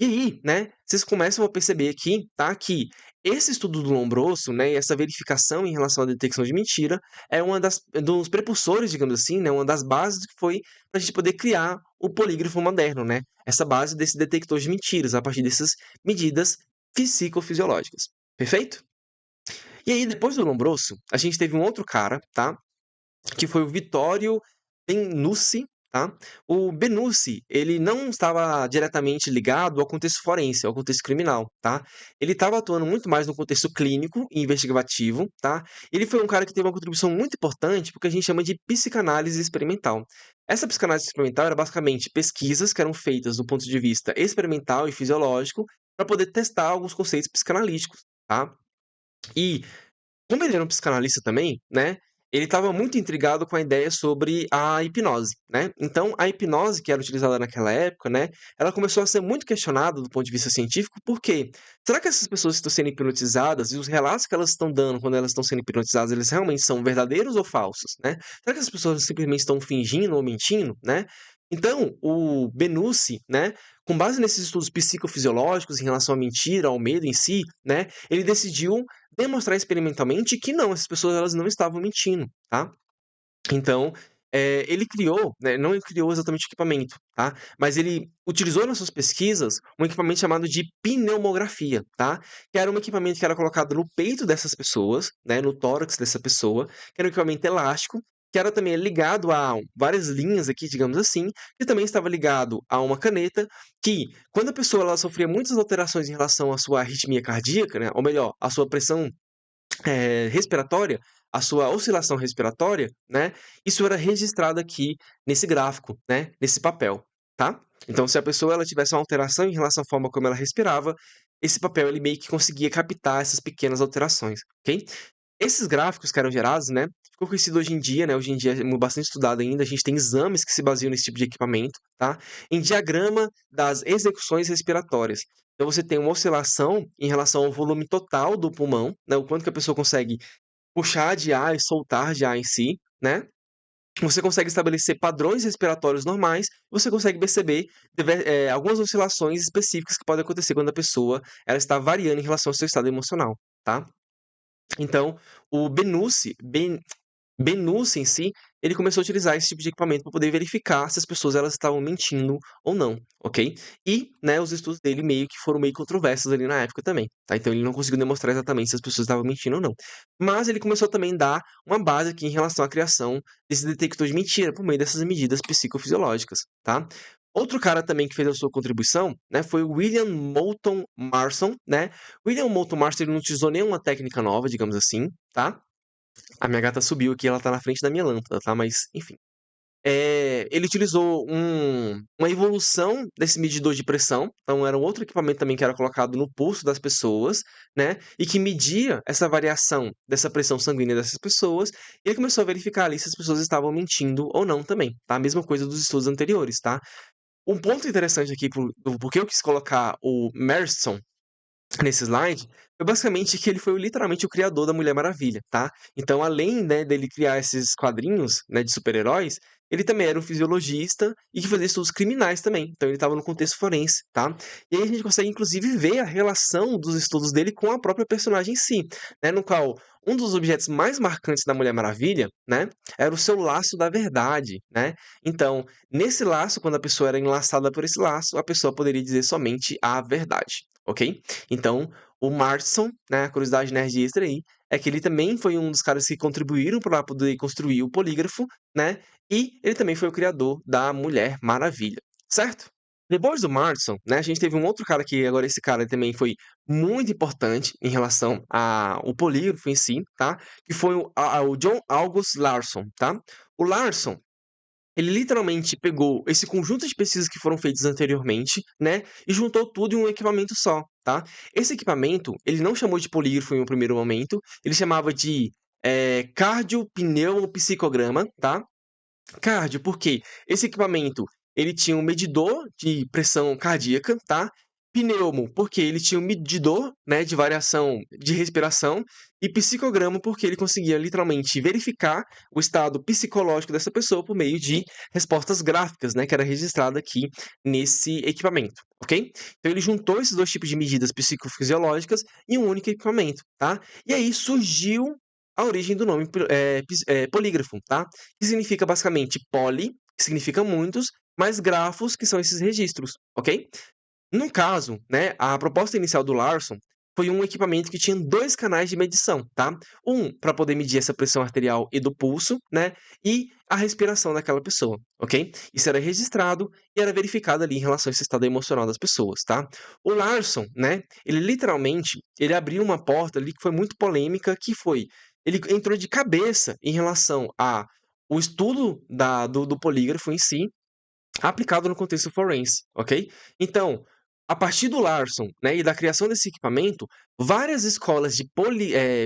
E aí, né, vocês começam a perceber aqui, tá, que esse estudo do Lombroso, né, e essa verificação em relação à detecção de mentira, é uma dos precursores, digamos assim, né, uma das bases que foi para a gente poder criar o polígrafo moderno, né, essa base desse detector de mentiras, a partir dessas medidas psicofisiológicas, perfeito? E aí, depois do Lombroso, a gente teve um outro cara, tá, que foi o Vittorio Benussi, tá? O Benussi, ele não estava diretamente ligado ao contexto forense, ao contexto criminal, tá? Ele estava atuando muito mais no contexto clínico e investigativo, tá? Ele foi um cara que teve uma contribuição muito importante porque a gente chama de psicanálise experimental. Essa psicanálise experimental era basicamente pesquisas que eram feitas do ponto de vista experimental e fisiológico para poder testar alguns conceitos psicanalíticos, tá? E como ele era um psicanalista também, né, ele estava muito intrigado com a ideia sobre a hipnose, né. Então a hipnose que era utilizada naquela época, né, ela começou a ser muito questionada do ponto de vista científico, por quê? Será que essas pessoas que estão sendo hipnotizadas e os relatos que elas estão dando quando elas estão sendo hipnotizadas, eles realmente são verdadeiros ou falsos, né? Será que as pessoas simplesmente estão fingindo ou mentindo, né? Então, o Benussi, né, com base nesses estudos psicofisiológicos em relação à mentira, ao medo em si, né, ele decidiu demonstrar experimentalmente que não, essas pessoas elas não estavam mentindo, tá? Então, ele criou, né, não ele criou exatamente o equipamento, tá? Mas ele utilizou nas suas pesquisas um equipamento chamado de pneumografia, tá? Que era um equipamento que era colocado no peito dessas pessoas, né, no tórax dessa pessoa, que era um equipamento elástico, que era também ligado a várias linhas aqui, digamos assim, e também estava ligado a uma caneta, que quando a pessoa ela sofria muitas alterações em relação à sua arritmia cardíaca, né, ou melhor, à sua pressão respiratória, a sua oscilação respiratória, né, isso era registrado aqui nesse gráfico, né, nesse papel, tá? Então se a pessoa ela tivesse uma alteração em relação à forma como ela respirava, esse papel ele meio que conseguia captar essas pequenas alterações, ok? Esses gráficos que eram gerados, né, ficou conhecido hoje em dia, né, hoje em dia é bastante estudado ainda, a gente tem exames que se baseiam nesse tipo de equipamento, tá, em diagrama das execuções respiratórias. Então você tem uma oscilação em relação ao volume total do pulmão, né, o quanto que a pessoa consegue puxar de ar e soltar de ar em si, né. Você consegue estabelecer padrões respiratórios normais, você consegue perceber algumas oscilações específicas que podem acontecer quando a pessoa ela está variando em relação ao seu estado emocional, tá. Então, o Benussi em si, ele começou a utilizar esse tipo de equipamento para poder verificar se as pessoas elas estavam mentindo ou não, ok? E, né, os estudos dele meio que foram meio controversos ali na época também, tá? Então ele não conseguiu demonstrar exatamente se as pessoas estavam mentindo ou não. Mas ele começou também a dar uma base aqui em relação à criação desse detector de mentira por meio dessas medidas psicofisiológicas, tá? Outro cara também que fez a sua contribuição, né, foi o William Moulton Marston, né? William Moulton Marston, ele não utilizou nenhuma técnica nova, digamos assim, tá? A minha gata subiu aqui, ela tá na frente da minha lâmpada, tá? Mas, enfim. Ele utilizou uma evolução desse medidor de pressão, então era um outro equipamento também que era colocado no pulso das pessoas, né, e que media essa variação dessa pressão sanguínea dessas pessoas, e ele começou a verificar ali se as pessoas estavam mentindo ou não também, tá? A mesma coisa dos estudos anteriores, tá? Um ponto interessante aqui do porquê eu quis colocar o Marston nesse slide, foi basicamente que ele foi literalmente o criador da Mulher Maravilha, tá? Então, além, né, dele criar esses quadrinhos, né, de super-heróis, ele também era um fisiologista e que fazia estudos criminais também. Então, ele estava no contexto forense, tá? E aí a gente consegue, inclusive, ver a relação dos estudos dele com a própria personagem em si, né? No qual um dos objetos mais marcantes da Mulher Maravilha, né, era o seu laço da verdade, né? Então, nesse laço, quando a pessoa era enlaçada por esse laço, a pessoa poderia dizer somente a verdade, ok? Então, o Marston, né, a curiosidade nerd extra aí, é que ele também foi um dos caras que contribuíram para poder construir o polígrafo, né? E ele também foi o criador da Mulher Maravilha, certo? Depois do Marston, né, a gente teve um outro cara que agora esse cara também foi muito importante em relação ao polígrafo em si, tá? Que foi o John August Larson, tá? O Larson, ele literalmente pegou esse conjunto de pesquisas que foram feitas anteriormente, né, e juntou tudo em um equipamento só, tá? Esse equipamento, ele não chamou de polígrafo em um primeiro momento, ele chamava de cardiopneumopsicograma, tá? Cardio, porque esse equipamento, ele tinha um medidor de pressão cardíaca, tá? Pneumo, porque ele tinha um medidor, né, de variação de respiração, e psicograma, porque ele conseguia literalmente verificar o estado psicológico dessa pessoa por meio de respostas gráficas, né, que era registrada aqui nesse equipamento, ok? Então ele juntou esses dois tipos de medidas psicofisiológicas em um único equipamento, tá? E aí surgiu a origem do nome polígrafo, tá? Que significa basicamente poli, que significa muitos, mais grafos, que são esses registros, ok? No caso, né, a proposta inicial do Larson foi um equipamento que tinha dois canais de medição, tá? Um para poder medir essa pressão arterial e do pulso, né? E a respiração daquela pessoa, ok? Isso era registrado e era verificado ali em relação a esse estado emocional das pessoas, tá? O Larson, né? Ele literalmente ele abriu uma porta ali que foi muito polêmica, que foi ele entrou de cabeça em relação a o estudo do polígrafo em si, aplicado no contexto forense, ok? Então, a partir do Larson, né, e da criação desse equipamento, várias escolas de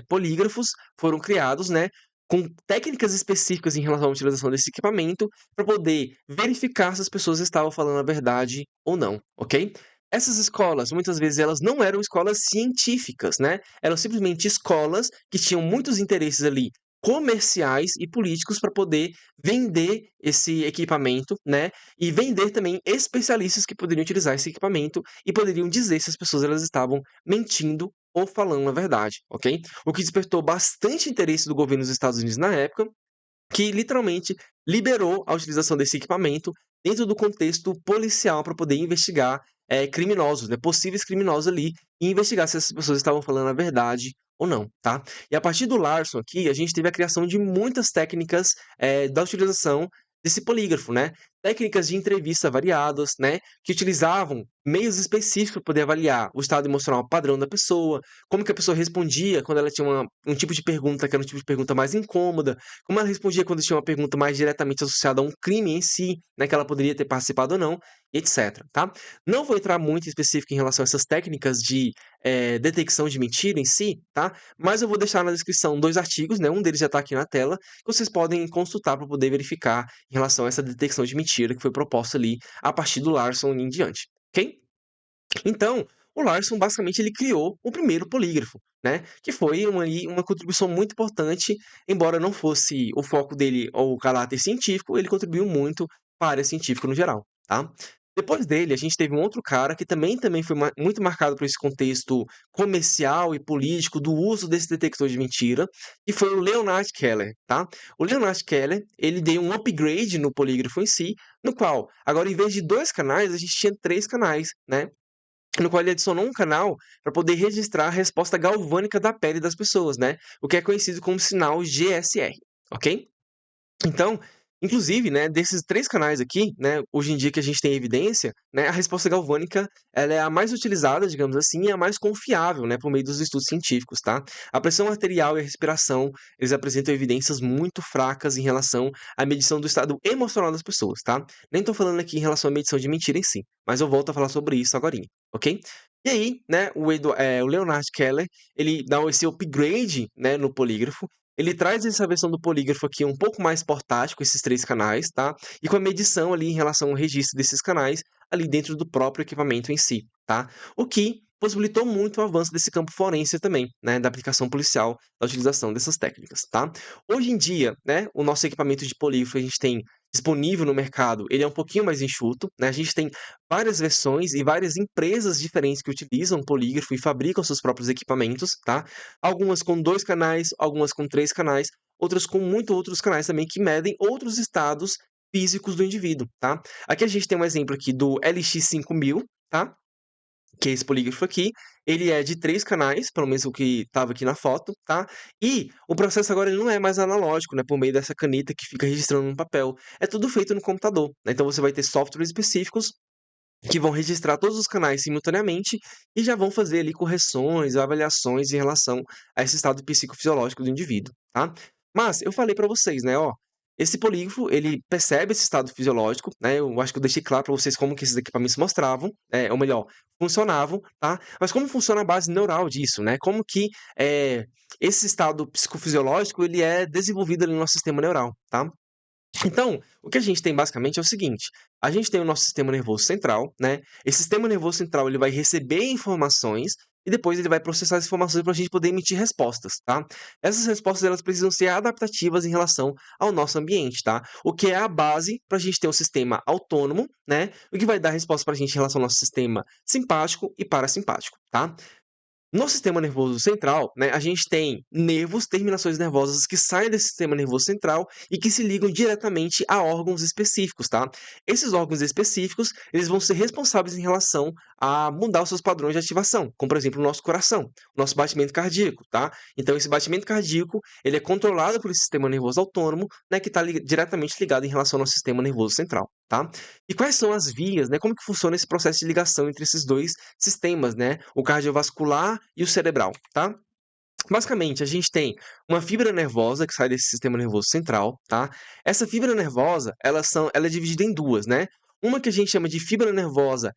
polígrafos foram criados, né, com técnicas específicas em relação à utilização desse equipamento para poder verificar se as pessoas estavam falando a verdade ou não, ok? Essas escolas, muitas vezes, elas não eram escolas científicas, né? Eram simplesmente escolas que tinham muitos interesses ali comerciais e políticos para poder vender esse equipamento, né? E vender também especialistas que poderiam utilizar esse equipamento e poderiam dizer se as pessoas elas estavam mentindo ou falando a verdade, ok? O que despertou bastante interesse do governo dos Estados Unidos na época, que literalmente liberou a utilização desse equipamento dentro do contexto policial para poder investigar criminosos, né, possíveis criminosos ali, e investigar se essas pessoas estavam falando a verdade ou não, tá? E a partir do Larson aqui, a gente teve a criação de muitas técnicas da utilização desse polígrafo, né? Técnicas de entrevista variadas, né? Que utilizavam meios específicos para poder avaliar o estado emocional padrão da pessoa, como que a pessoa respondia quando ela tinha um tipo de pergunta que era um tipo de pergunta mais incômoda, como ela respondia quando tinha uma pergunta mais diretamente associada a um crime em si, né, que ela poderia ter participado ou não, etc, tá? Não vou entrar muito em específico em relação a essas técnicas de detecção de mentira em si, tá? Mas eu vou deixar na descrição 2 artigos, né, um deles já está aqui na tela, que vocês podem consultar para poder verificar em relação a essa detecção de mentira que foi proposta ali a partir do Larson em diante, ok? Então, o Larson basicamente ele criou o primeiro polígrafo, né? Que foi uma contribuição muito importante, embora não fosse o foco dele ou o caráter científico, ele contribuiu muito para a área científica no geral, tá? Depois dele, a gente teve um outro cara que também foi muito marcado por esse contexto comercial e político do uso desse detector de mentira, e foi o Leonard Keller, tá? O Leonard Keller, ele deu um upgrade no polígrafo em si, no qual, agora em vez de 2 canais, a gente tinha 3 canais, né? No qual ele adicionou um canal para poder registrar a resposta galvânica da pele das pessoas, né? O que é conhecido como sinal GSR, ok? Então, Inclusive, né, desses 3 canais aqui, né, hoje em dia que a gente tem evidência, né, a resposta galvânica, ela é a mais utilizada, digamos assim, e a mais confiável, né, por meio dos estudos científicos, tá? A pressão arterial e a respiração, eles apresentam evidências muito fracas em relação à medição do estado emocional das pessoas, tá? Nem tô falando aqui em relação à medição de mentira em si, mas eu volto a falar sobre isso agorinha, ok? E aí, né, o Leonard Keller, ele dá esse upgrade, né, no polígrafo, ele traz essa versão do polígrafo aqui um pouco mais portátil, com esses 3 canais, tá, e com a medição ali em relação ao registro desses canais, ali dentro do próprio equipamento em si, tá. O que possibilitou muito o avanço desse campo forense também, né, da aplicação policial, da utilização dessas técnicas, tá. Hoje em dia, né, o nosso equipamento de polígrafo a gente tem disponível no mercado, ele é um pouquinho mais enxuto, né, a gente tem várias versões e várias empresas diferentes que utilizam polígrafo e fabricam seus próprios equipamentos, tá. Algumas com 2 canais, algumas com 3 canais, outras com muito outros canais também que medem outros estados físicos do indivíduo, tá. Aqui a gente tem um exemplo aqui do LX5000, tá, que é esse polígrafo aqui, ele é de 3 canais, pelo menos o que estava aqui na foto, tá. E o processo agora ele não é mais analógico, né, por meio dessa caneta que fica registrando no papel, é tudo feito no computador, né, então você vai ter softwares específicos que vão registrar todos os canais simultaneamente e já vão fazer ali correções, avaliações em relação a esse estado psicofisiológico do indivíduo, tá? Mas eu falei para vocês, né, ó, esse polígrafo, ele percebe esse estado fisiológico, né? Eu acho que eu deixei claro para vocês como que esses equipamentos mostravam, ou melhor, funcionavam, tá? Mas como funciona a base neural disso, né? Como que esse estado psicofisiológico ele é desenvolvido ali no nosso sistema neural, tá? Então, o que a gente tem basicamente é o seguinte: a gente tem o nosso sistema nervoso central, né? Esse sistema nervoso central ele vai receber informações e depois ele vai processar as informações para a gente poder emitir respostas, tá? Essas respostas elas precisam ser adaptativas em relação ao nosso ambiente, tá? O que é a base para a gente ter um sistema autônomo, né? O que vai dar resposta para a gente em relação ao nosso sistema simpático e parasimpático, tá? No sistema nervoso central, né, a gente tem nervos, terminações nervosas que saem desse sistema nervoso central e que se ligam diretamente a órgãos específicos, tá? Esses órgãos específicos, eles vão ser responsáveis em relação a mudar os seus padrões de ativação, como por exemplo o nosso coração, o nosso batimento cardíaco, tá? Então esse batimento cardíaco, ele é controlado pelo sistema nervoso autônomo, né, que está diretamente ligado em relação ao nosso sistema nervoso central, tá? E quais são as vias, né? Como que funciona esse processo de ligação entre esses dois sistemas, né? O cardiovascular e o cerebral, tá? Basicamente, a gente tem uma fibra nervosa que sai desse sistema nervoso central, tá? Essa fibra nervosa, ela é dividida em duas, né? Uma que a gente chama de fibra nervosa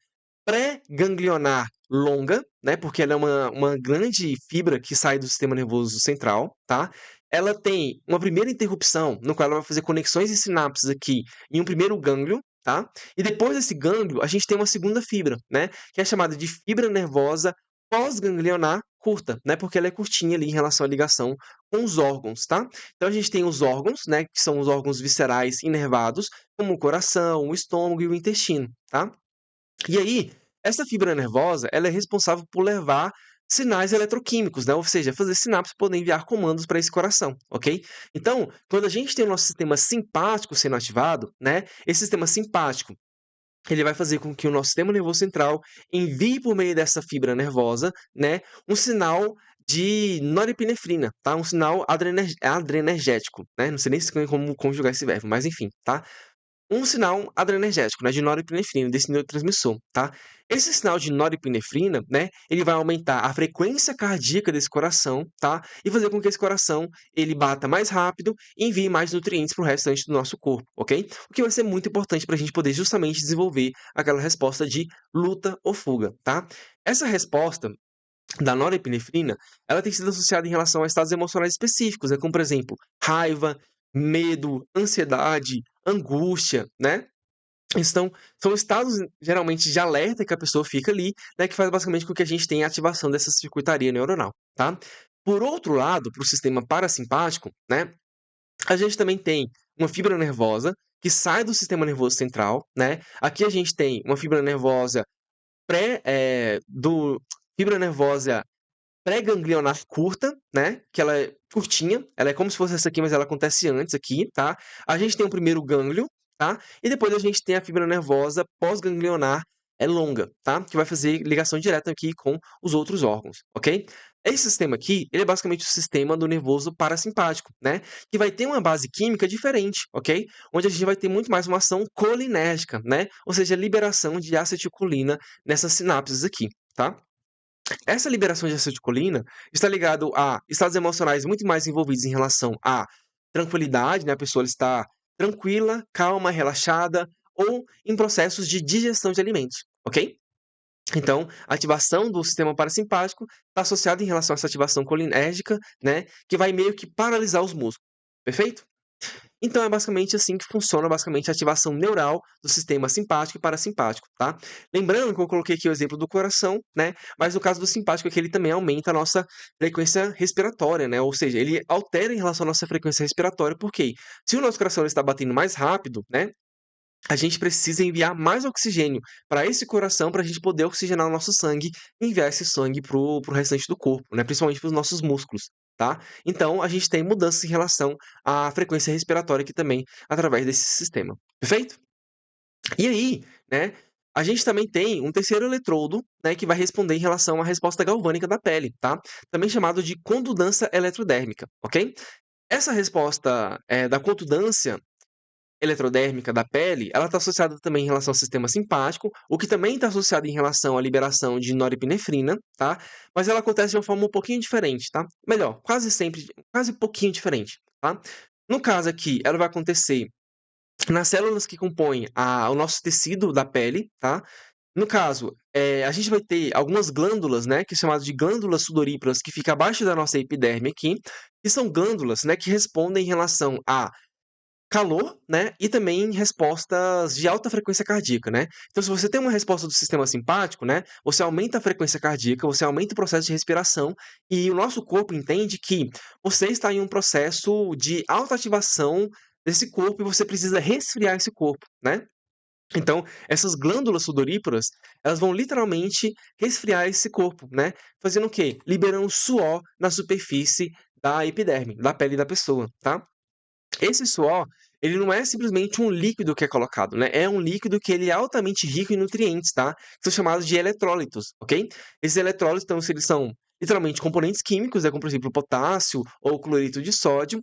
pré-ganglionar longa, né? Porque ela é uma grande fibra que sai do sistema nervoso central, tá? Ela tem uma primeira interrupção, no qual ela vai fazer conexões e sinapses aqui em um primeiro gânglio, tá? E depois desse gânglio, a gente tem uma segunda fibra, né? Que é chamada de fibra nervosa pós-ganglionar curta, né? Porque ela é curtinha ali em relação à ligação com os órgãos, tá? Então a gente tem os órgãos, né? Que são os órgãos viscerais inervados, como o coração, o estômago e o intestino, tá? E aí, essa fibra nervosa, ela é responsável por levar sinais eletroquímicos, né? Ou seja, fazer sinapses poder enviar comandos para esse coração, ok? Então, quando a gente tem o nosso sistema simpático sendo ativado, né? Esse sistema simpático ele vai fazer com que o nosso sistema nervoso central envie por meio dessa fibra nervosa, né, um sinal de norepinefrina, tá? Um sinal adrenergético, né? Não sei nem como conjugar esse verbo, mas enfim, tá? Um sinal adrenergético, né, de norepinefrina, desse neurotransmissor, tá? Esse sinal de norepinefrina, né, ele vai aumentar a frequência cardíaca desse coração, tá? E fazer com que esse coração ele bata mais rápido e envie mais nutrientes para o restante do nosso corpo, ok? O que vai ser muito importante para a gente poder justamente desenvolver aquela resposta de luta ou fuga, tá? Essa resposta da norepinefrina, ela tem sido associada em relação a estados emocionais específicos, né, como por exemplo, raiva, medo, ansiedade, angústia, né? Então, são estados geralmente de alerta que a pessoa fica ali, né, que faz basicamente com que a gente tenha ativação dessa circuitaria neuronal, tá? Por outro lado, para o sistema parasimpático, né, a gente também tem uma fibra nervosa que sai do sistema nervoso central, né? Aqui a gente tem uma fibra nervosa do fibra nervosa pré-ganglionar curta, né, que ela é curtinha, ela é como se fosse essa aqui, mas ela acontece antes aqui, tá? A gente tem o primeiro gânglio, tá? E depois a gente tem a fibra nervosa pós-ganglionar longa, tá? Que vai fazer ligação direta aqui com os outros órgãos, ok? Esse sistema aqui, ele é basicamente o sistema do nervoso parasimpático, né? Que vai ter uma base química diferente, ok? Onde a gente vai ter muito mais uma ação colinérgica, né? Ou seja, liberação de acetilcolina nessas sinapses aqui, tá? Essa liberação de acetilcolina está ligado a estados emocionais muito mais envolvidos em relação à tranquilidade, né? A pessoa está tranquila, calma, relaxada ou em processos de digestão de alimentos, ok? Então, a ativação do sistema parasimpático está associada em relação a essa ativação colinérgica, né, que vai meio que paralisar os músculos, perfeito? Então é basicamente assim que funciona basicamente a ativação neural do sistema simpático e parasimpático, tá? Lembrando que eu coloquei aqui o exemplo do coração, né? Mas no caso do simpático é que ele também aumenta a nossa frequência respiratória, né? Ou seja, ele altera em relação à nossa frequência respiratória, porque se o nosso coração ele está batendo mais rápido, né? A gente precisa enviar mais oxigênio para esse coração para a gente poder oxigenar o nosso sangue e enviar esse sangue para o restante do corpo, né? Principalmente para os nossos músculos, tá? Então, a gente tem mudanças em relação à frequência respiratória aqui também, através desse sistema. Perfeito? E aí, né, a gente também tem um terceiro eletrodo, né, que vai responder em relação à resposta galvânica da pele, tá? Também chamado de condutância eletrodérmica, ok? Essa resposta da condutância eletrodérmica da pele, ela está associada também em relação ao sistema simpático, o que também está associado em relação à liberação de norepinefrina, tá? Mas ela acontece de uma forma um pouquinho diferente, tá? Melhor, quase sempre, quase um pouquinho diferente, tá? No caso aqui, ela vai acontecer nas células que compõem o nosso tecido da pele, tá? No caso, a gente vai ter algumas glândulas, né, que é chamado de glândulas sudoríparas, que fica abaixo da nossa epiderme aqui, que são glândulas, né, que respondem em relação a calor, né, e também respostas de alta frequência cardíaca, né. Então se você tem uma resposta do sistema simpático, né, você aumenta a frequência cardíaca, você aumenta o processo de respiração, e o nosso corpo entende que você está em um processo de alta ativação desse corpo e você precisa resfriar esse corpo, né. Então, essas glândulas sudoríparas, elas vão literalmente resfriar esse corpo, né, fazendo o quê? Liberando suor na superfície da epiderme, da pele da pessoa, tá. Esse suor, ele não é simplesmente um líquido que é colocado, né, é um líquido que ele é altamente rico em nutrientes, tá, que são chamados de eletrólitos, ok? Esses eletrólitos, então, se eles são literalmente componentes químicos, como por exemplo o potássio ou o cloreto de sódio,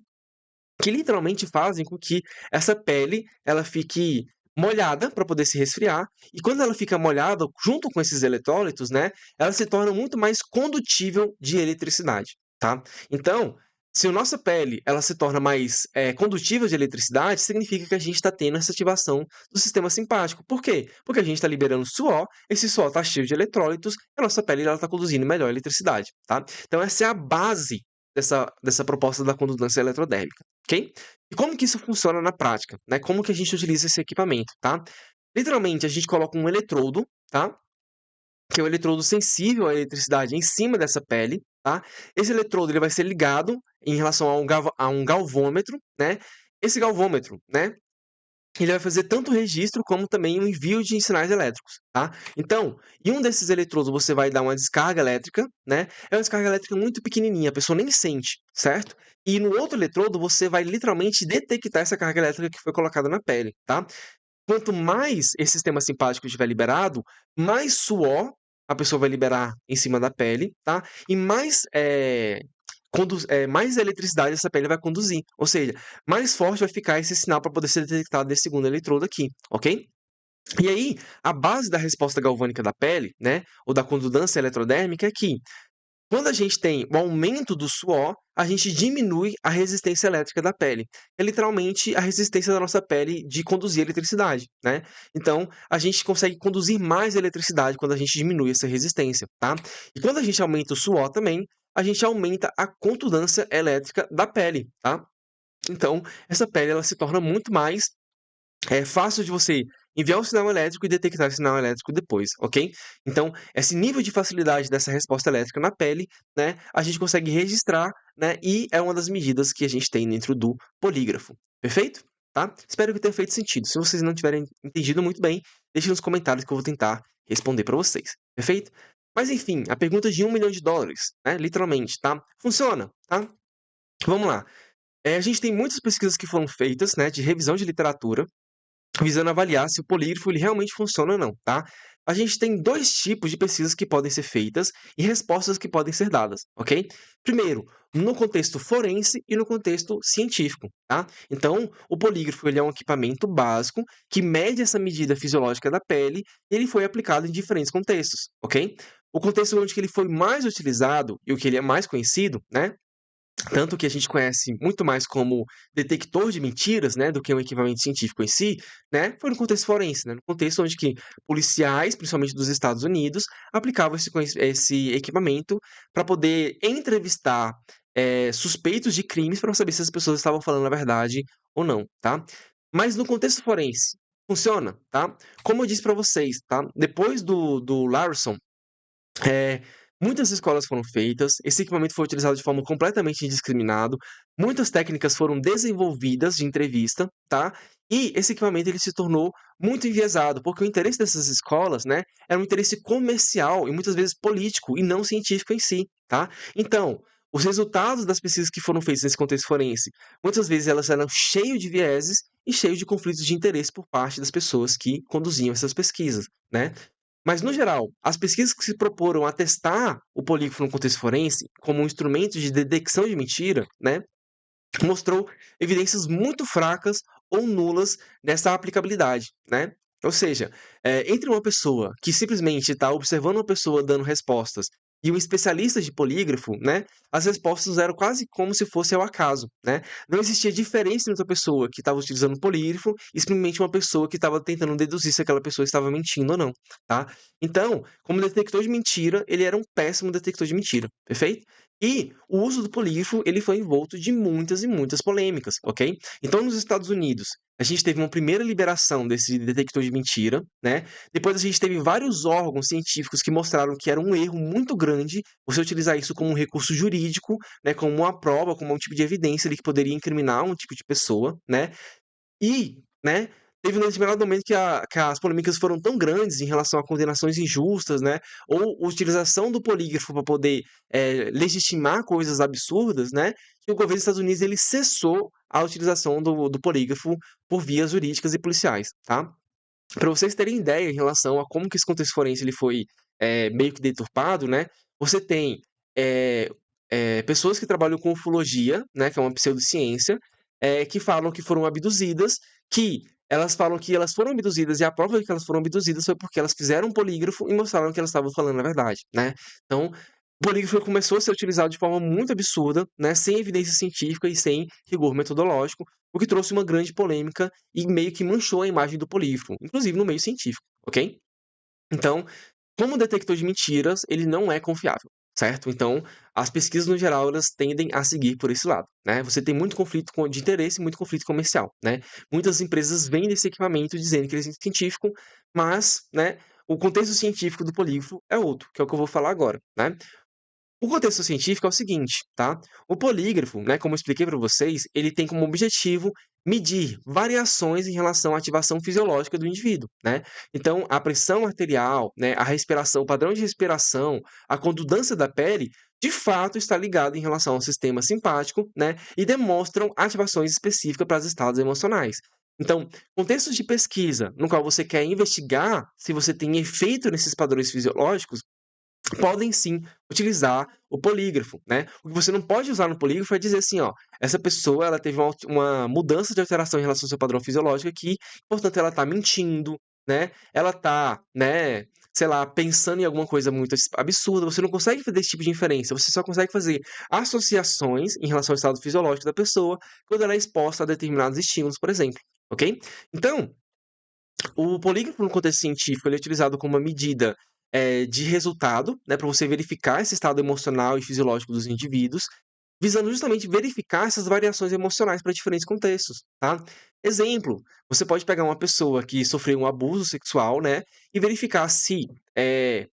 que literalmente fazem com que essa pele, ela fique molhada para poder se resfriar, e quando ela fica molhada junto com esses eletrólitos, né, ela se torna muito mais condutível de eletricidade, tá. Então, se a nossa pele, ela se torna mais, condutível de eletricidade, significa que a gente está tendo essa ativação do sistema simpático. Por quê? Porque a gente está liberando suor, esse suor está cheio de eletrólitos, e a nossa pele, ela está conduzindo melhor a eletricidade, tá. Então essa é a base dessa proposta da condutância eletrodérmica, ok? E como que isso funciona na prática, né? Como que a gente utiliza esse equipamento, tá? Literalmente, a gente coloca um eletrodo, tá? Que é um eletrodo sensível à eletricidade em cima dessa pele, tá? Esse eletrodo ele vai ser ligado em relação a um galvômetro, né? Esse galvômetro, né? Ele vai fazer tanto o registro como também o envio de sinais elétricos, tá? Então, em um desses eletrodos você vai dar uma descarga elétrica, né? É uma descarga elétrica muito pequenininha, a pessoa nem sente, certo? E no outro eletrodo você vai literalmente detectar essa carga elétrica que foi colocada na pele, tá? Quanto mais esse sistema simpático estiver liberado, mais suor a pessoa vai liberar em cima da pele, tá? E mais, mais eletricidade essa pele vai conduzir. Ou seja, mais forte vai ficar esse sinal para poder ser detectado nesse segundo eletrodo aqui, ok? E aí, a base da resposta galvânica da pele, né, ou da condutância eletrodérmica é que quando a gente tem o aumento do suor, a gente diminui a resistência elétrica da pele. É literalmente a resistência da nossa pele de conduzir eletricidade, né. Então, a gente consegue conduzir mais eletricidade quando a gente diminui essa resistência, tá. E quando a gente aumenta o suor também, a gente aumenta a condutância elétrica da pele, tá. Então, essa pele ela se torna muito mais é fácil de você enviar um sinal elétrico e detectar esse sinal elétrico depois, ok? Então, esse nível de facilidade dessa resposta elétrica na pele, né, a gente consegue registrar, né, e é uma das medidas que a gente tem dentro do polígrafo, perfeito? Tá? Espero que tenha feito sentido. Se vocês não tiverem entendido muito bem, deixem nos comentários que eu vou tentar responder para vocês, perfeito? Mas enfim, a pergunta de US$ 1 milhão, né, literalmente, tá? Funciona, tá? Vamos lá. A gente tem muitas pesquisas que foram feitas, né, de revisão de literatura, visando avaliar se o polígrafo ele realmente funciona ou não, tá? a gente tem 2 tipos de pesquisas que podem ser feitas e respostas que podem ser dadas, ok? Primeiro, no contexto forense e no contexto científico, tá? Então, o polígrafo ele é um equipamento básico que mede essa medida fisiológica da pele e ele foi aplicado em diferentes contextos, ok? O contexto onde que ele foi mais utilizado e o que ele é mais conhecido, né, tanto que a gente conhece muito mais como detector de mentiras, né, do que um equipamento científico em si, né, foi no contexto forense, né, no contexto onde que policiais, principalmente dos Estados Unidos, aplicavam esse equipamento para poder entrevistar, suspeitos de crimes para saber se as pessoas estavam falando a verdade ou não, tá. Mas no contexto forense, funciona, tá. Como eu disse para vocês, tá, depois do Larson, é, muitas escolas foram feitas, esse equipamento foi utilizado de forma completamente indiscriminado, muitas técnicas foram desenvolvidas de entrevista, tá? E esse equipamento ele se tornou muito enviesado, porque o interesse dessas escolas, né, era um interesse comercial e muitas vezes político e não científico em si, tá? Então, os resultados das pesquisas que foram feitas nesse contexto forense, muitas vezes elas eram cheios de vieses e cheios de conflitos de interesse por parte das pessoas que conduziam essas pesquisas, né? Mas, no geral, as pesquisas que se proporam a testar o polígrafo no contexto forense como um instrumento de detecção de mentira, né, mostrou evidências muito fracas ou nulas nessa aplicabilidade, né. Ou seja, entre uma pessoa que simplesmente está observando uma pessoa dando respostas e um especialista de polígrafo, né, as respostas eram quase como se fosse ao acaso, né. Não existia diferença entre uma pessoa que estava utilizando polígrafo e simplesmente uma pessoa que estava tentando deduzir se aquela pessoa estava mentindo ou não, tá. Então, como detector de mentira, ele era um péssimo detector de mentira, perfeito? E o uso do polígrafo, ele foi envolto de muitas e muitas polêmicas, ok? Então, nos Estados Unidos, a gente teve uma primeira liberação desse detector de mentira, né? Depois a gente teve vários órgãos científicos que mostraram que era um erro muito grande você utilizar isso como um recurso jurídico, né? Como uma prova, como um tipo de evidência ali que poderia incriminar um tipo de pessoa, né? E, né, teve um determinado momento que as polêmicas foram tão grandes em relação a condenações injustas, né, ou utilização do polígrafo para poder, legitimar coisas absurdas, né, que o governo dos Estados Unidos ele cessou a utilização do polígrafo por vias jurídicas e policiais, tá. Para vocês terem ideia em relação a como que esse contexto forense ele foi, meio que deturpado, né, você tem, eh pessoas que trabalham com ufologia, né, que é uma pseudociência, que falam que foram abduzidas, que elas falam que elas foram abduzidas e a prova de que elas foram abduzidas foi porque elas fizeram um polígrafo e mostraram que elas estavam falando a verdade, né. Então, o polígrafo começou a ser utilizado de forma muito absurda, né, sem evidência científica e sem rigor metodológico, o que trouxe uma grande polêmica e meio que manchou a imagem do polígrafo, inclusive no meio científico, ok? Então, como detector de mentiras, ele não é confiável, certo? Então, as pesquisas no geral, elas tendem a seguir por esse lado, né? Você tem muito conflito de interesse e muito conflito comercial, né? Muitas empresas vendem esse equipamento dizendo que ele é científico, mas, né, o contexto científico do polígrafo é outro, que é o que eu vou falar agora, né? O contexto científico é o seguinte, tá? O polígrafo, né, como eu expliquei para vocês, ele tem como objetivo medir variações em relação à ativação fisiológica do indivíduo, né? Então, a pressão arterial, né, a respiração, o padrão de respiração, a condutância da pele, de fato está ligado em relação ao sistema simpático, né, e demonstram ativações específicas para os estados emocionais. Então, contextos de pesquisa no qual você quer investigar se você tem efeito nesses padrões fisiológicos, podem sim utilizar o polígrafo, né. O que você não pode usar no polígrafo é dizer assim: "Ó, essa pessoa ela teve uma mudança de alteração em relação ao seu padrão fisiológico aqui, portanto ela tá mentindo, né, ela tá, né, sei lá, pensando em alguma coisa muito absurda". Você não consegue fazer esse tipo de inferência, você só consegue fazer associações em relação ao estado fisiológico da pessoa, quando ela é exposta a determinados estímulos, por exemplo, ok? Então, o polígrafo no contexto científico, ele é utilizado como uma medida, de resultado, né, para você verificar esse estado emocional e fisiológico dos indivíduos, visando justamente verificar essas variações emocionais para diferentes contextos, tá. Exemplo, você pode pegar uma pessoa que sofreu um abuso sexual, né, e verificar se,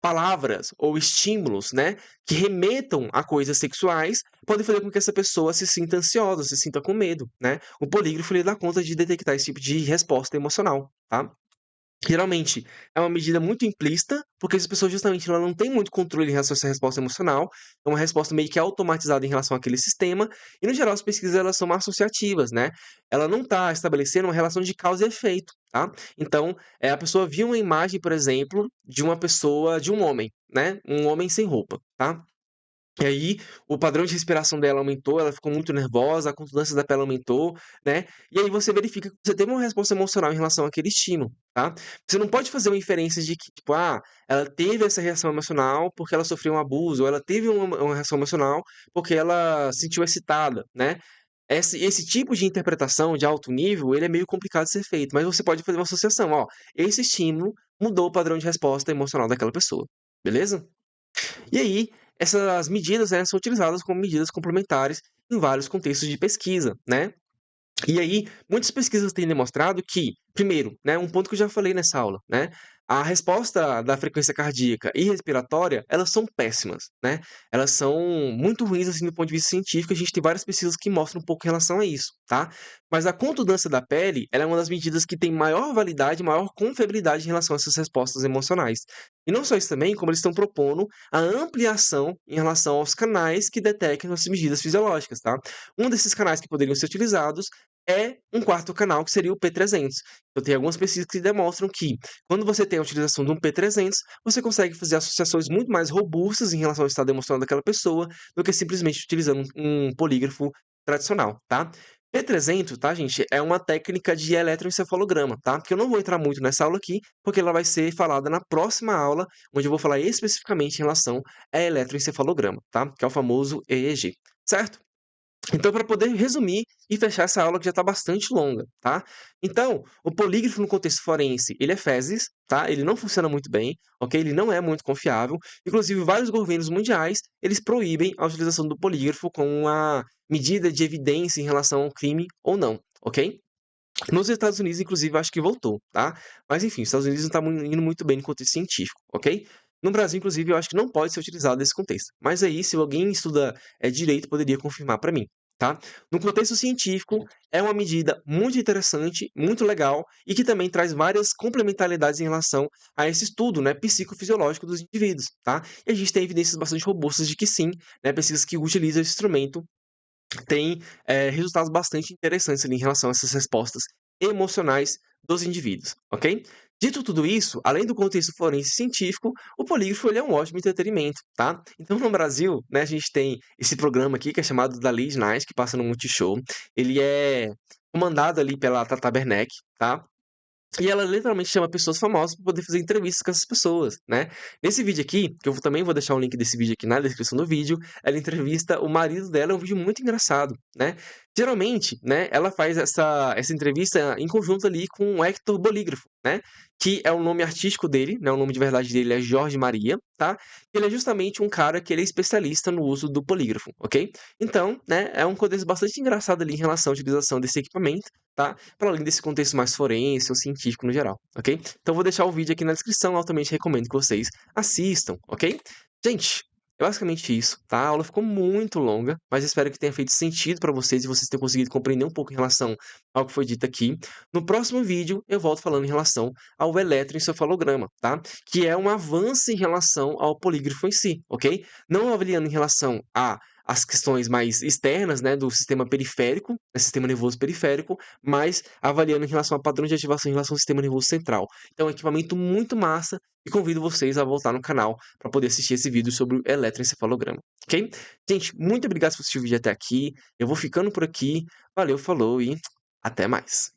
palavras ou estímulos, né, que remetam a coisas sexuais, podem fazer com que essa pessoa se sinta ansiosa, se sinta com medo, né. O polígrafo ele dá conta de detectar esse tipo de resposta emocional, tá. Geralmente, é uma medida muito implícita, porque essa pessoa justamente ela não tem muito controle em relação a essa resposta emocional, é uma resposta meio que automatizada em relação àquele sistema, e no geral as pesquisas elas são associativas, né. Ela não está estabelecendo uma relação de causa e efeito, tá. Então, a pessoa viu uma imagem, por exemplo, de uma pessoa de um homem, né, um homem sem roupa, tá. E aí, o padrão de respiração dela aumentou, ela ficou muito nervosa, a consonância da pele aumentou, né, e aí você verifica que você teve uma resposta emocional em relação àquele estímulo, tá. Você não pode fazer uma inferência de que, tipo, ela teve essa reação emocional porque ela sofreu um abuso, ou ela teve uma reação emocional porque ela se sentiu excitada, né. Esse tipo de interpretação de alto nível, ele é meio complicado de ser feito, mas você pode fazer uma associação: "Ó, esse estímulo mudou o padrão de resposta emocional daquela pessoa", beleza? E aí, essas medidas, né, são utilizadas como medidas complementares em vários contextos de pesquisa, né. E aí, muitas pesquisas têm demonstrado que, primeiro, né, um ponto que eu já falei nessa aula, né, a resposta da frequência cardíaca e respiratória, elas são péssimas, né, elas são muito ruins, assim, do ponto de vista científico, a gente tem várias pesquisas que mostram um pouco em relação a isso, tá. Mas a contundância da pele, ela é uma das medidas que tem maior validade, maior confiabilidade em relação a essas respostas emocionais. E não só isso também, como eles estão propondo a ampliação em relação aos canais que detectam essas medidas fisiológicas, tá. Um desses canais que poderiam ser utilizados é um quarto canal, que seria o P300. Eu tenho algumas pesquisas que demonstram que, quando você tem a utilização de um P300, você consegue fazer associações muito mais robustas em relação ao estado emocional daquela pessoa, do que simplesmente utilizando um polígrafo tradicional, tá. P300, tá, gente, é uma técnica de eletroencefalograma, tá, que eu não vou entrar muito nessa aula aqui, porque ela vai ser falada na próxima aula, onde eu vou falar especificamente em relação a eletroencefalograma, tá, que é o famoso EEG, certo? Então, para poder resumir e fechar essa aula que já está bastante longa, tá? Então, o polígrafo no contexto forense, ele é fezes, tá? Ele não funciona muito bem, ok? Ele não é muito confiável. Inclusive, vários governos mundiais, eles proíbem a utilização do polígrafo como uma medida de evidência em relação ao crime ou não, ok? Nos Estados Unidos, inclusive, eu acho que voltou, tá? Mas enfim, os Estados Unidos não tá indo muito bem no contexto científico, ok? No Brasil, inclusive, eu acho que não pode ser utilizado nesse contexto. Mas aí, se alguém estuda direito, poderia confirmar para mim, tá? No contexto científico, é uma medida muito interessante, muito legal e que também traz várias complementaridades em relação a esse estudo, né, psicofisiológico dos indivíduos, tá? E a gente tem evidências bastante robustas de que sim, né, pesquisas que utilizam esse instrumento tem, resultados bastante interessantes ali em relação a essas respostas emocionais dos indivíduos, ok? Dito tudo isso, além do contexto forense científico, o polígrafo ele é um ótimo entretenimento, tá? Então no Brasil, né, a gente tem esse programa aqui que é chamado da Late Night, que passa no Multishow. Ele é comandado ali pela Tata Werneck, tá? E ela literalmente chama pessoas famosas para poder fazer entrevistas com essas pessoas, né. Nesse vídeo aqui, que eu também vou deixar o link desse vídeo aqui na descrição do vídeo, ela entrevista o marido dela, é um vídeo muito engraçado, né. Geralmente, né, ela faz essa entrevista em conjunto ali com o Hector Bolígrafo, né, que é o nome artístico dele, né, o nome de verdade dele é Jorge Maria, tá. Ele é justamente um cara que ele é especialista no uso do polígrafo, ok. Então, né, é um contexto bastante engraçado ali em relação à utilização desse equipamento, tá, para além desse contexto mais forense ou científico no geral, ok? Então vou deixar o vídeo aqui na descrição, altamente recomendo que vocês assistam, ok? Gente, é basicamente isso, tá? A aula ficou muito longa, mas espero que tenha feito sentido para vocês e vocês tenham conseguido compreender um pouco em relação ao que foi dito aqui. No próximo vídeo, eu volto falando em relação ao eletroencefalograma, tá? Que é um avanço em relação ao polígrafo em si, ok? Não avaliando em relação a as questões mais externas, né, do sistema periférico, né, sistema nervoso periférico, mas avaliando em relação a padrão de ativação em relação ao sistema nervoso central. Então é um equipamento muito massa e convido vocês a voltar no canal para poder assistir esse vídeo sobre o eletroencefalograma, ok? Gente, muito obrigado por assistir o vídeo até aqui. Eu vou ficando por aqui. Valeu, falou e até mais.